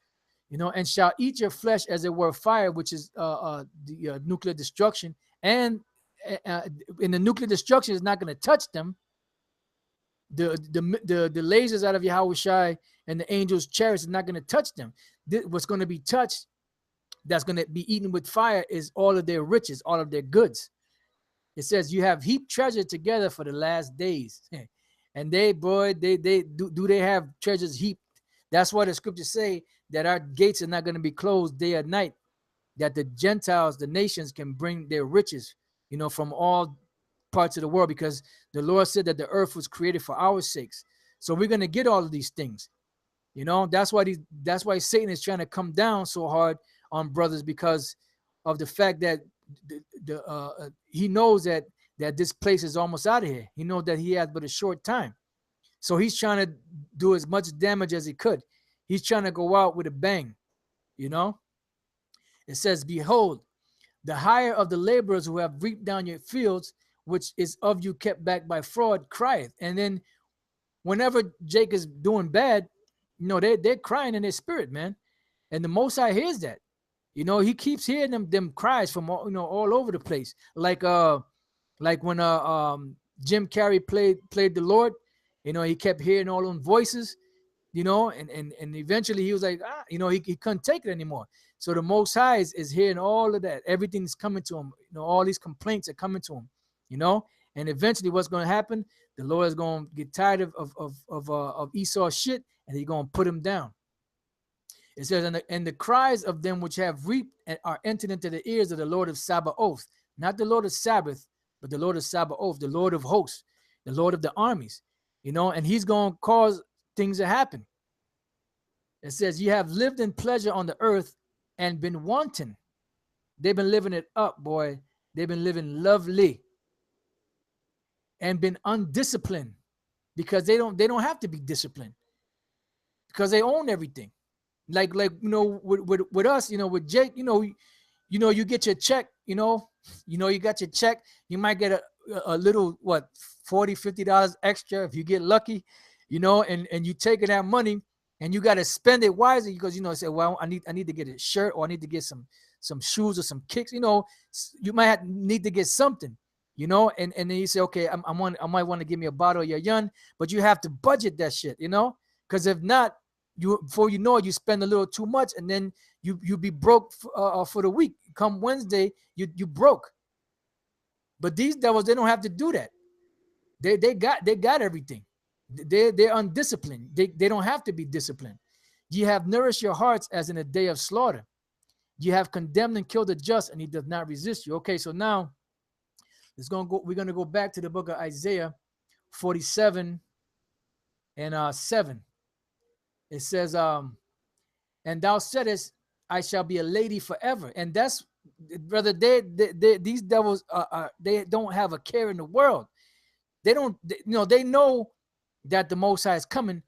you know, and shall eat your flesh as it were fire, which is the nuclear destruction. And in the nuclear destruction is not going to touch them. The lasers out of Yahushua and the angels' chariots is not going to touch them. What's going to be touched, that's going to be eaten with fire, is all of their riches, all of their goods. It says you have heaped treasure together for the last days. And they have treasures heaped. That's why the scriptures say that our gates are not going to be closed day or night, that the Gentiles, the nations, can bring their riches, you know, from all parts of the world, because the Lord said that the earth was created for our sakes. So we're going to get all of these things, you know. That's why Satan is trying to come down so hard on brothers, because of the fact that he knows that this place is almost out of here. He knows that he has but a short time. So he's trying to do as much damage as he could. He's trying to go out with a bang, you know. It says, behold, the hire of the laborers who have reaped down your fields, which is of you kept back by fraud, crieth. And then whenever Jake is doing bad, you know, they're crying in their spirit, man. And the Most High hears that. You know, he keeps hearing them cries from all, you know, all over the place. Like when Jim Carrey played the Lord, you know, he kept hearing all those voices, you know, and eventually he was like, you know, he couldn't take it anymore. So the Most High is hearing all of that. Everything's coming to him. You know, all these complaints are coming to him, you know, and eventually what's going to happen? The Lord is going to get tired of Esau's shit, and he's going to put him down. It says, and the cries of them which have reaped are entered into the ears of the Lord of Sabaoth, not the Lord of Sabbath, but the Lord of Sabaoth, the Lord of hosts, the Lord of the armies, you know, and he's going to cause things to happen. It says, you have lived in pleasure on the earth and been wanton. They've been living it up, boy. They've been living lovely and been undisciplined, because they don't have to be disciplined, because they own everything. Like you know, with us, you know, with Jake, you know, you get your check, you got your check. You might get a little, what, $40-$50 extra if you get lucky, you know, and you take that money and you got to spend it wisely, because, you know, say, well, I need to get a shirt, or I need to get some shoes or some kicks, you know. You might need to get something, you know, and then you say, okay, I might want to give me a bottle of your yun, but you have to budget that shit, you know, because if not, before you know it, you spend a little too much, and then you be broke for the week. Come Wednesday, you broke. But these devils, they don't have to do that. They got everything. They're undisciplined. They don't have to be disciplined. You have nourished your hearts as in a day of slaughter. You have condemned and killed the just, and he does not resist you. Okay, so now we're gonna go back to the book of Isaiah 47 and 7. It says, and thou saidest, I shall be a lady forever. And that's, brother, these devils they don't have a care in the world. They don't, they know that the Most High is coming,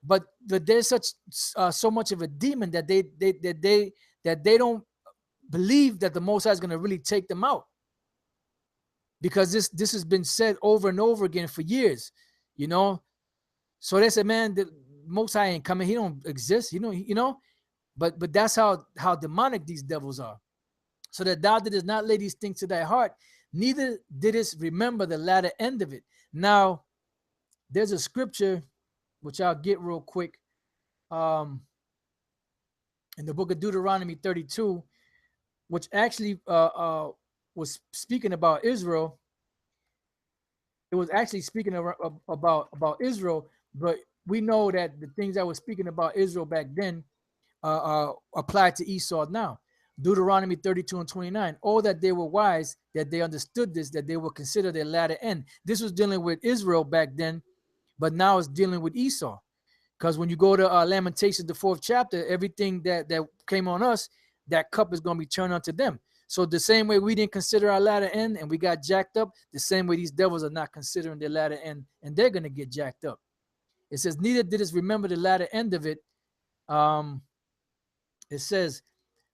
but there's so much of a demon that they don't believe that the Most High is going to really take them out, because this has been said over and over again for years, you know. So they said, man, the Most High ain't coming. He don't exist. You know. But that's how demonic these devils are. So that thou didst not lay these things to thy heart, neither didst remember the latter end of it. Now, there's a scripture which I'll get real quick. In the book of Deuteronomy 32, which actually was speaking about Israel. It was actually speaking about Israel, but we know that the things that was speaking about Israel back then applied to Esau now. Deuteronomy 32 and 29. Oh, that they were wise, that they understood this, that they will consider their latter end. This was dealing with Israel back then, but now it's dealing with Esau. Because when you go to Lamentations, the 4th chapter, everything that came on us, that cup is going to be turned onto them. So the same way we didn't consider our latter end and we got jacked up, the same way these devils are not considering their latter end, and they're going to get jacked up. It says, neither didst remember the latter end of it. It says,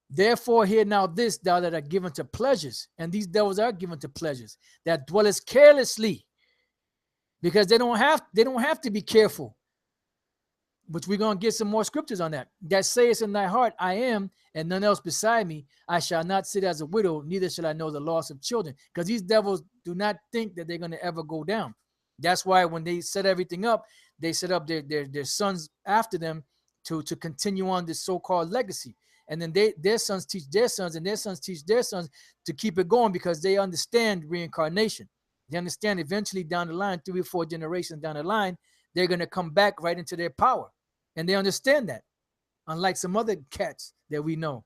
therefore hear now this, thou that are given to pleasures, and these devils are given to pleasures, that dwellest carelessly, because they don't have to be careful. Which we're going to get some more scriptures on that. That sayest in thy heart, I am, and none else beside me. I shall not sit as a widow, neither shall I know the loss of children. Because these devils do not think that they're going to ever go down. That's why when they set everything up, they set up their sons after them to continue on this so-called legacy. And then their sons teach their sons, and their sons teach their sons to keep it going, because they understand reincarnation. They understand eventually down the line, 3 or 4 generations down the line, they're going to come back right into their power. And they understand that, unlike some other cats that we know.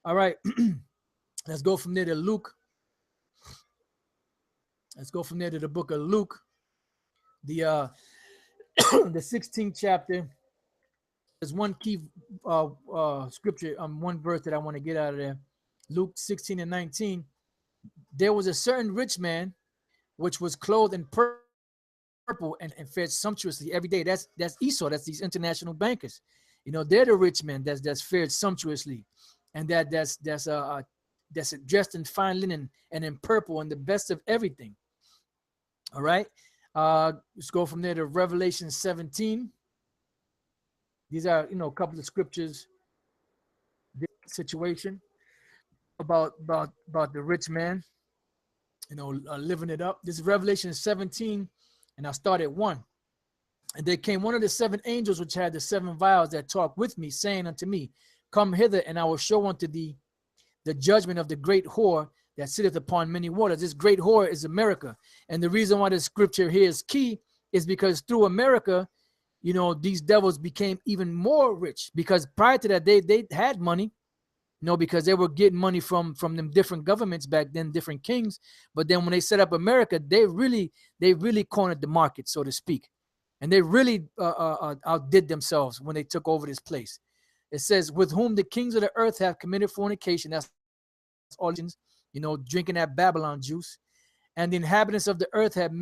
All right. Let's go from there to Luke. Let's go from there to the book of Luke, the 16th chapter. There's one key scripture, one verse that I want to get out of there. Luke 16 and 19. There was a certain rich man which was clothed in purple and fed sumptuously every day. That's Esau. That's these international bankers. You know, they're the rich men that's fed sumptuously, and that's dressed in fine linen and in purple and the best of everything. All right. Let's go from there to Revelation 17. These are, a couple of scriptures. This situation about the rich man, living it up. This is Revelation 17. And I start at 1. And there came one of the 7 angels which had the 7 vials that talked with me, saying unto me, come hither, and I will show unto thee the judgment of the great whore that sitteth upon many waters. This great whore is America. And the reason why this scripture here is key is because through America, these devils became even more rich, because prior to that, they had money, because they were getting money from them different governments back then, different kings. But then when they set up America, they really cornered the market, so to speak. And they really outdid themselves when they took over this place. It says, with whom the kings of the earth have committed fornication. That's all, drinking that Babylon juice. And the inhabitants of the earth have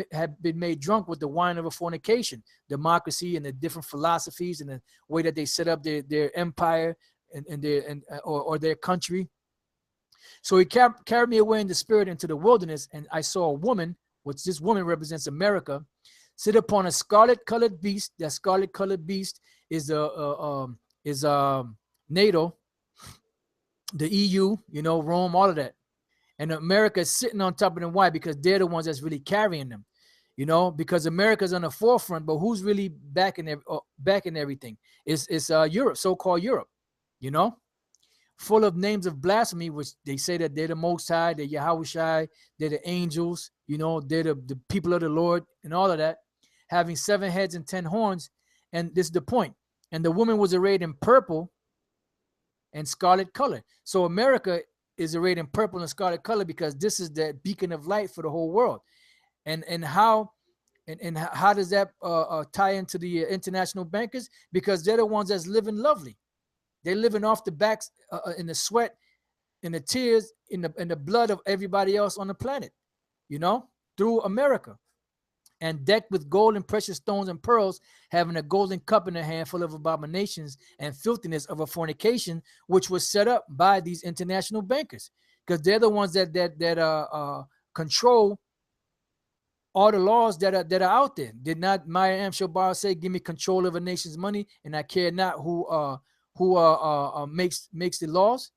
been made drunk with the wine of a fornication, democracy, and the different philosophies and the way that they set up their empire and their country. So he carried me away in the spirit into the wilderness, and I saw a woman, which this woman represents America, sit upon a scarlet-colored beast. That scarlet-colored beast is NATO, the EU, Rome, all of that. And America is sitting on top of them. Why? Because they're the ones that's really carrying them. Because America's on the forefront, but who's really backing everything? It's Europe, so-called Europe. Full of names of blasphemy, which they say that they're the Most High, they're Yahushai, they're the angels, they're the people of the Lord, and all of that, having 7 heads and 10 horns. And this is the point. And the woman was arrayed in purple and scarlet color. So America is arrayed in purple and scarlet color because this is the beacon of light for the whole world. And how does that tie into the international bankers? Because they're the ones that's living lovely. They're living off the backs, in the sweat, in the tears, in the blood of everybody else on the planet, through America. and decked with gold and precious stones and pearls, having a golden cup in a hand full of abominations and filthiness of a fornication, which was set up by these international bankers, because they're the ones that control all the laws that are out there. Did not Maya Angelou say, "Give me control of a nation's money, and I care not who makes the laws"?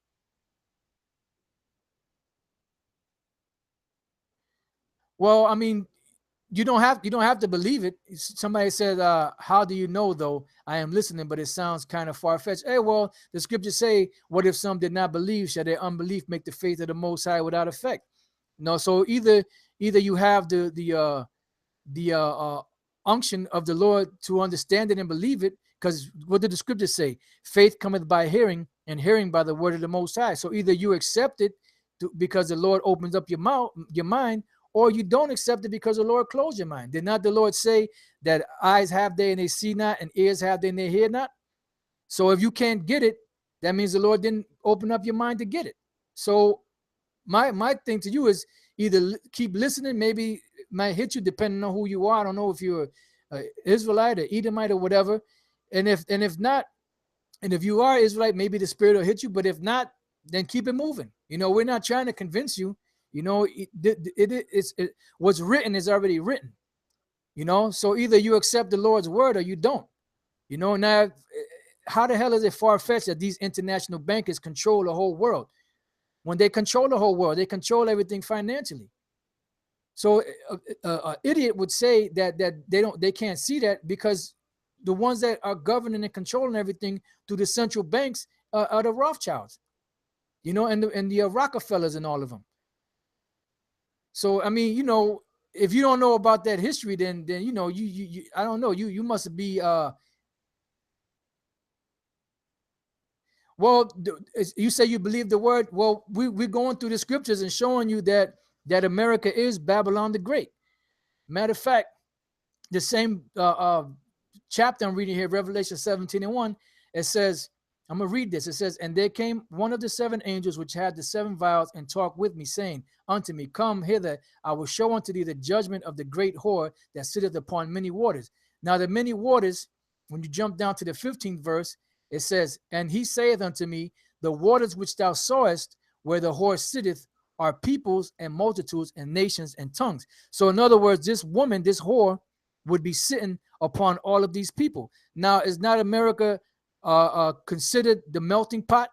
Well, I mean, you don't have to believe it. Somebody said, "How do you know?" Though I am listening, but it sounds kind of far fetched. Hey, well, the scriptures say, "What if some did not believe? Shall their unbelief make the faith of the Most High without effect?" No, so either you have the unction of the Lord to understand it and believe it, because what did the scriptures say? Faith cometh by hearing, and hearing by the word of the Most High. So either you accept it because the Lord opens up your mind, or you don't accept it because the Lord closed your mind. Did not the Lord say that eyes have they and they see not, and ears have they and they hear not? So if you can't get it, that means the Lord didn't open up your mind to get it. So my thing to you is either keep listening, maybe it might hit you depending on who you are. I don't know if you're an Israelite or Edomite or whatever. And if not, and if you are Israelite, maybe the spirit will hit you. But if not, then keep it moving. We're not trying to convince you. What's written is already written. So either you accept the Lord's word or you don't. Now, how the hell is it far-fetched that these international bankers control the whole world? When they control the whole world, they control everything financially. So an idiot would say that they can't see that, because the ones that are governing and controlling everything through the central banks are the Rothschilds, and the Rockefellers and all of them. So I mean, if you don't know about that history, then you I don't know, you must be well, you say you believe the word. Well, we're going through the scriptures and showing you that America is Babylon the Great. Matter of fact, the same chapter I'm reading here, Revelation 17:1, it says, I'm going to read this. It says, "And there came one of the seven angels which had the seven vials, and talked with me, saying unto me, Come hither, I will show unto thee the judgment of the great whore that sitteth upon many waters." Now the many waters, when you jump down to the 15th verse, it says, "And he saith unto me, The waters which thou sawest, where the whore sitteth, are peoples and multitudes and nations and tongues." So in other words, this woman, this whore, would be sitting upon all of these people. Now, is not America considered the melting pot?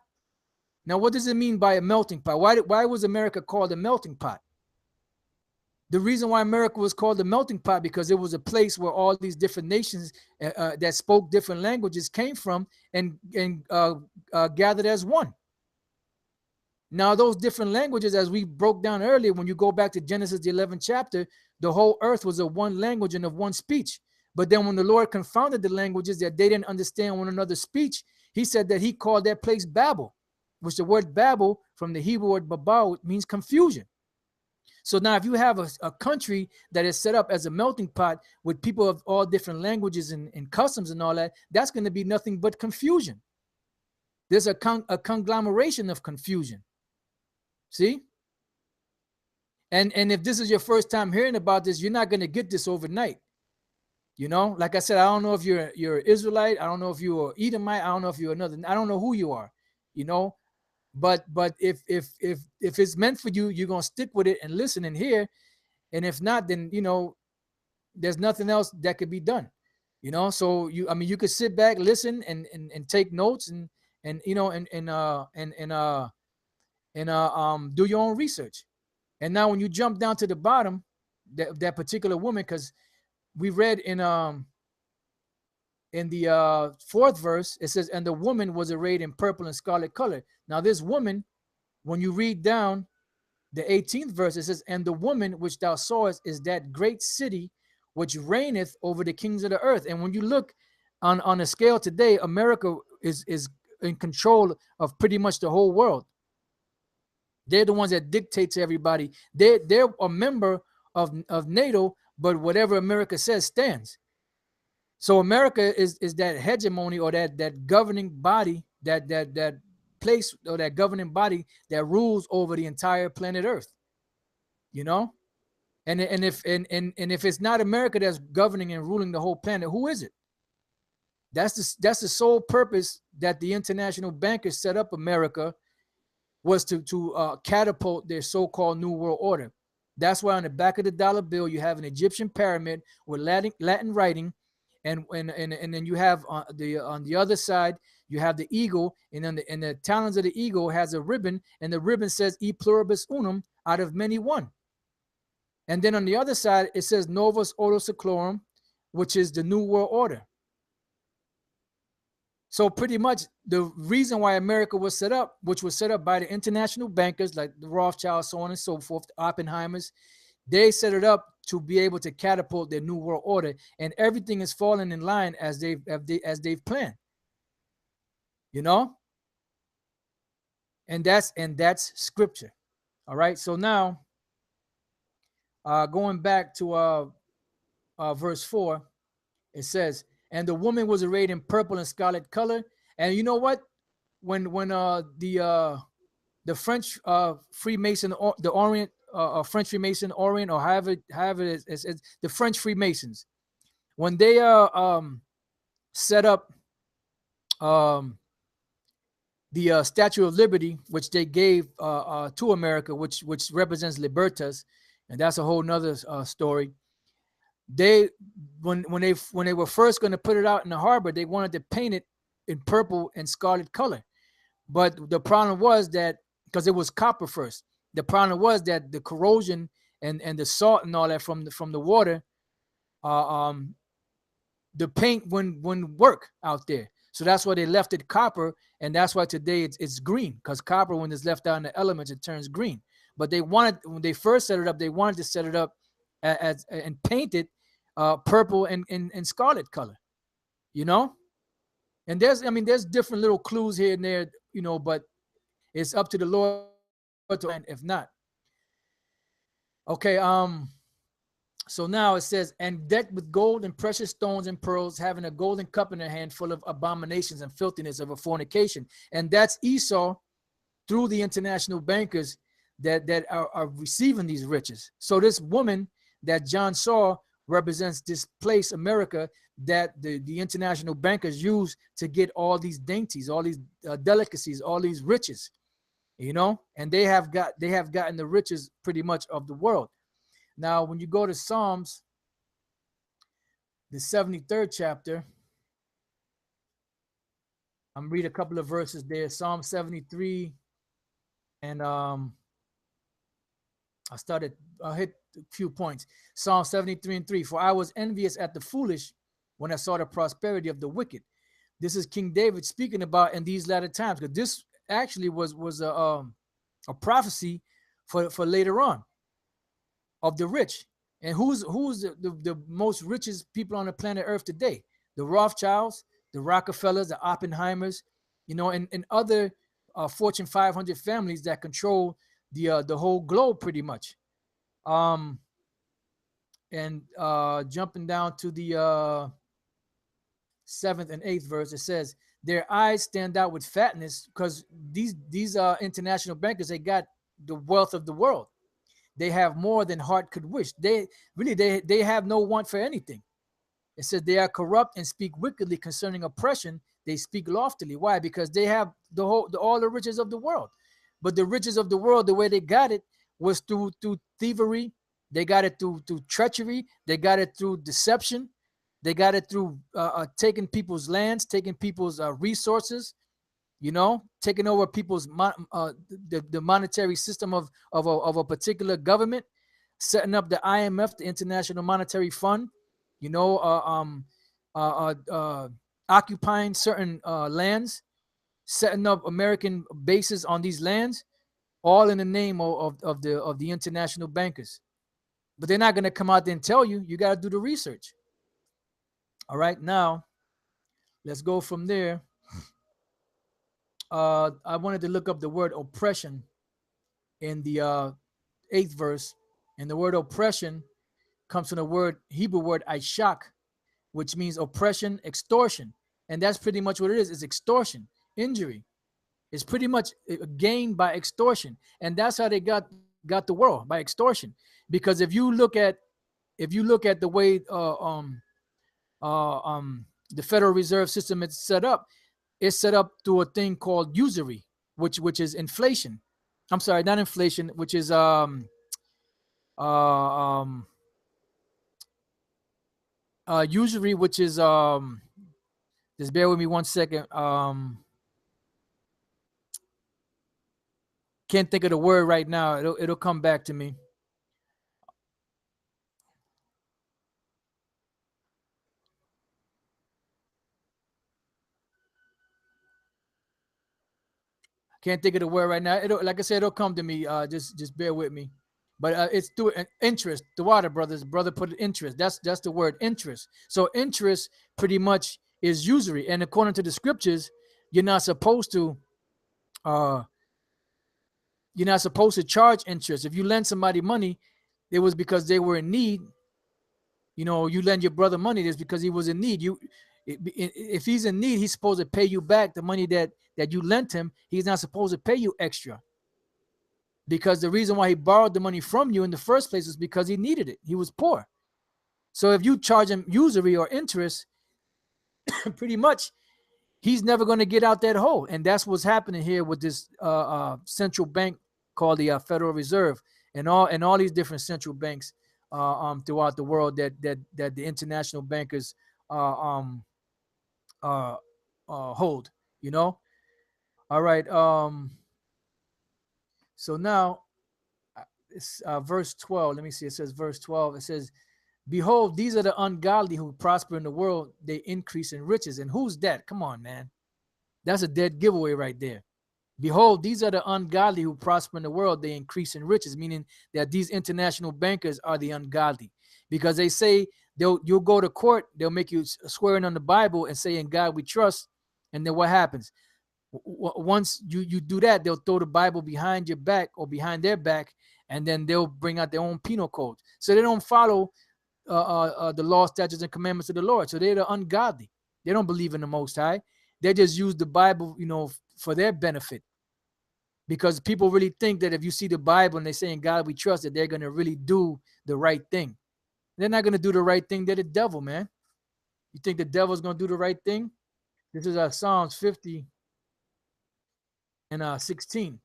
Now, what does it mean by a melting pot? Why was America called a melting pot? The reason why America was called the melting pot, because it was a place where all these different nations that spoke different languages came from and gathered as one. Now, those different languages, as we broke down earlier, when you go back to Genesis, the 11th chapter, the whole earth was of one language and of one speech. But then when the Lord confounded the languages that they didn't understand one another's speech, he said that he called that place Babel, which the word Babel from the Hebrew word Babel means confusion. So now if you have a country that is set up as a melting pot with people of all different languages and customs and all that, that's going to be nothing but confusion. There's a conglomeration of confusion. See? And if this is your first time hearing about this, you're not going to get this overnight. Like I said, I don't know if you're Israelite. I don't know if you're Edomite. I don't know if you're another. I don't know who you are, But if it's meant for you, you're going to stick with it and listen and hear. And if not, then, there's nothing else that could be done, So you could sit back, listen and take notes and do your own research. And now when you jump down to the bottom, that particular woman, because we read in the 4th verse, it says, "And the woman was arrayed in purple and scarlet color." Now this woman, when you read down the 18th verse, it says, "And the woman which thou sawest is that great city which reigneth over the kings of the earth." And when you look on a scale today, America is in control of pretty much the whole world. They're the ones that dictate to everybody. They're a member of NATO, but whatever America says stands. So America is that hegemony, or that governing body, that place, or that governing body that rules over the entire planet Earth. And if it's not America that's governing and ruling the whole planet, who is it? That's the sole purpose that the international bankers set up America, was to catapult their so-called New World Order. That's why on the back of the dollar bill you have an Egyptian pyramid with Latin writing, and then you have on the other side you have the eagle, and then the talons of the eagle has a ribbon, and the ribbon says "E pluribus unum," out of many one. And then on the other side it says "Novus Ordo Seclorum," which is the New World Order. So pretty much the reason why America was set up, which was set up by the international bankers like the Rothschilds, so on and so forth, the Oppenheimers, they set it up to be able to catapult their New World Order, and everything is falling in line as they've planned. You know, and that's scripture. All right. So now, going back to verse 4, it says, "And the woman was arrayed in purple and scarlet color." And you know what? When the French Freemason, the Orient, French Freemason Orient, or however it's the French Freemasons, when they set up the Statue of Liberty, which they gave to America, which represents Libertas, and that's a whole nother story. They when they were first going to put it out in the harbor, they wanted to paint it in purple and scarlet color, but the problem was that because it was copper first, the problem was that the corrosion and the salt and all that from the water, the paint wouldn't work out there. So that's why they left it copper, and that's why today it's green, because copper, when it's left out in the elements, it turns green. But they wanted, when they first set it up, they wanted to set it up as and paint it purple and scarlet color, you know. And there's different little clues here and there, you know, but it's up to the Lord to end if not. Okay, so now it says, "And decked with gold and precious stones and pearls, having a golden cup in her hand full of abominations and filthiness of a fornication." And that's Esau through the international bankers that are receiving these riches. So this woman that John saw represents this place, America, that the international bankers use to get all these dainties, all these delicacies, all these riches, you know, and they have gotten the riches pretty much of the world. Now, when you go to Psalms, the 73rd chapter, I'm read a couple of verses there. Psalm 73, and I'll hit a few points. Psalm 73 and 3. "For I was envious at the foolish when I saw the prosperity of the wicked." This is King David speaking about in these latter times, because this actually was a prophecy for later on, of the rich. And who's the most richest people on the planet Earth today? The Rothschilds, the Rockefellers, the Oppenheimers, you know, and other Fortune 500 families that control the whole globe pretty much. And jumping down to the 7th and 8th verse, it says, "Their eyes stand out with fatness," because these international bankers, they got the wealth of the world. They have more than heart could wish. They have no want for anything. It says, "They are corrupt and speak wickedly concerning oppression. They speak loftily." Why? Because they have all the riches of the world. But the riches of the world, the way they got it was through thievery. They got it through treachery. They got it through deception. They got it through taking people's lands, taking people's resources, you know, taking over people's the monetary system of a particular government, setting up the IMF, the International Monetary Fund, you know, occupying certain lands, setting up American bases on these lands, all in the name of the international bankers. But they're not going to come out there and tell you. You got to do the research. All right, now let's go from there. I wanted to look up the word oppression in the 8th verse, and the word oppression comes from the Hebrew word ishak, which means oppression, extortion, and that's pretty much what it is. It's extortion, injury. It's pretty much gained by extortion, and that's how they got got the world by extortion. Because if you look at the way the Federal Reserve System is set up, it's set up through a thing called usury, which is inflation. I'm sorry, not inflation, which is uh, um, usury, which is just bear with me 1 second. Can't think of the word right now. It'll come back to me. Can't think of the word right now. It'll, like I said, it'll come to me. Just bear with me. But it's through an interest. The water brothers, brother put interest. That's the word, interest. So interest pretty much is usury, and according to the scriptures, you're not supposed to uh charge interest. If you lend somebody money, it was because they were in need. You know, you lend your brother money, it's because he was in need. If he's in need, he's supposed to pay you back the money that you lent him. He's not supposed to pay you extra, because the reason why he borrowed the money from you in the first place is because he needed it. He was poor. So if you charge him usury or interest, pretty much he's never going to get out that hole. And that's what's happening here with this central bank called the Federal Reserve, and all these different central banks throughout the world that the international bankers hold. You know. All right. So now, it's verse 12. Let me see. It says verse 12. It says, "Behold, these are the ungodly who prosper in the world. They increase in riches." And who's that? Come on, man. That's a dead giveaway right there. Behold, these are the ungodly who prosper in the world. They increase in riches, meaning that these international bankers are the ungodly, because they say you'll go to court. They'll make you swearing on the Bible and say, "In God we trust." And then what happens? Once you do that, they'll throw the Bible behind your back or behind their back, and then they'll bring out their own penal code. So they don't follow the law, statutes, and commandments of the Lord. So they're the ungodly. They don't believe in the Most High. They just use the Bible, for their benefit. Because people really think that if you see the Bible and they say, "In God we trust," that they're going to really do the right thing. They're not going to do the right thing. They're the devil, man. You think the devil's going to do the right thing? This is Psalms 50 and 16.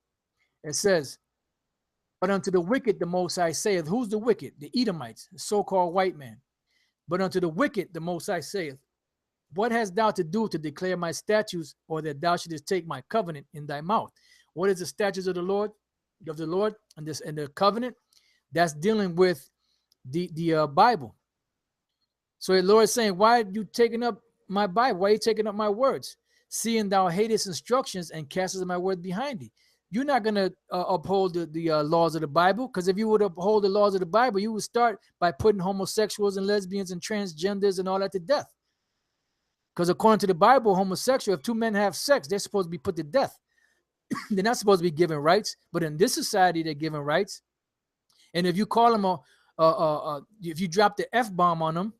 It says, "But unto the wicked the Most High saith," who's the wicked? The Edomites, the so-called white man. "But unto the wicked the Most High saith, What hast thou to do to declare my statutes, or that thou shouldest take my covenant in thy mouth?" What is the statutes of the Lord, and the covenant? That's dealing with the Bible. So the Lord is saying, "Why are you taking up my Bible? Why are you taking up my words? Seeing thou hatest instructions and castest my word behind thee." You're not going to uphold the laws of the Bible, because if you would uphold the laws of the Bible, you would start by putting homosexuals and lesbians and transgenders and all that to death. Because according to the Bible, homosexual, if two men have sex, they're supposed to be put to death. They're not supposed to be given rights, but in this society, they're given rights. And if you call them if you drop the F-bomb on them,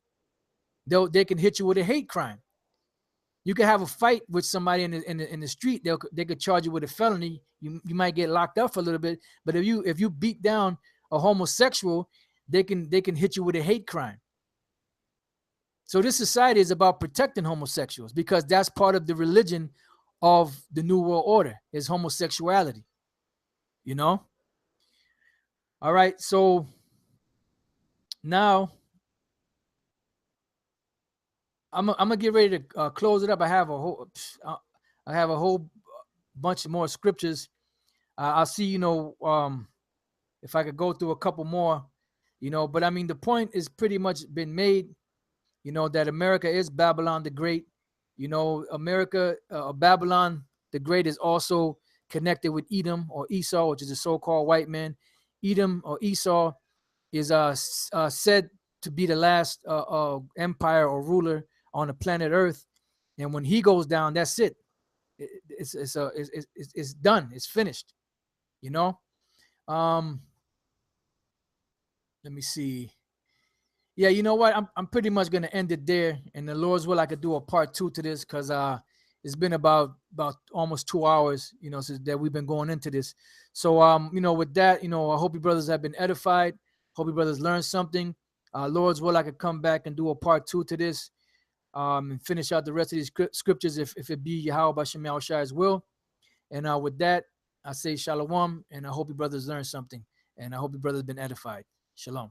they can hit you with a hate crime. You can have a fight with somebody in the street. They could charge you with a felony. You might get locked up for a little bit. But if you beat down a homosexual, they can hit you with a hate crime. So this society is about protecting homosexuals, because that's part of the religion of the New World Order, is homosexuality. All right. So now I'm gonna get ready to close it up. I have a whole bunch more scriptures. I'll see, if I could go through a couple more, but I mean, the point is pretty much been made, that America is Babylon the Great. America, Babylon the Great is also connected with Edom or Esau, which is a so-called white man. Edom or Esau is said to be the last empire or ruler on the planet Earth, and when he goes down, that's it. It's done. It's finished. Let me see. Yeah, what? I'm pretty much gonna end it there. And the Lord's will, I could do a part 2 to this, because it's been about almost 2 hours, since that we've been going into this. So with that, I hope you brothers have been edified. Hope you brothers learned something. Lord's will, I could come back and do a part 2 to this, and finish out the rest of these scriptures if it be Yahweh Bashem Yahushai's will. And with that, I say shalom, and I hope you brothers learned something, and I hope you brothers been edified. Shalom.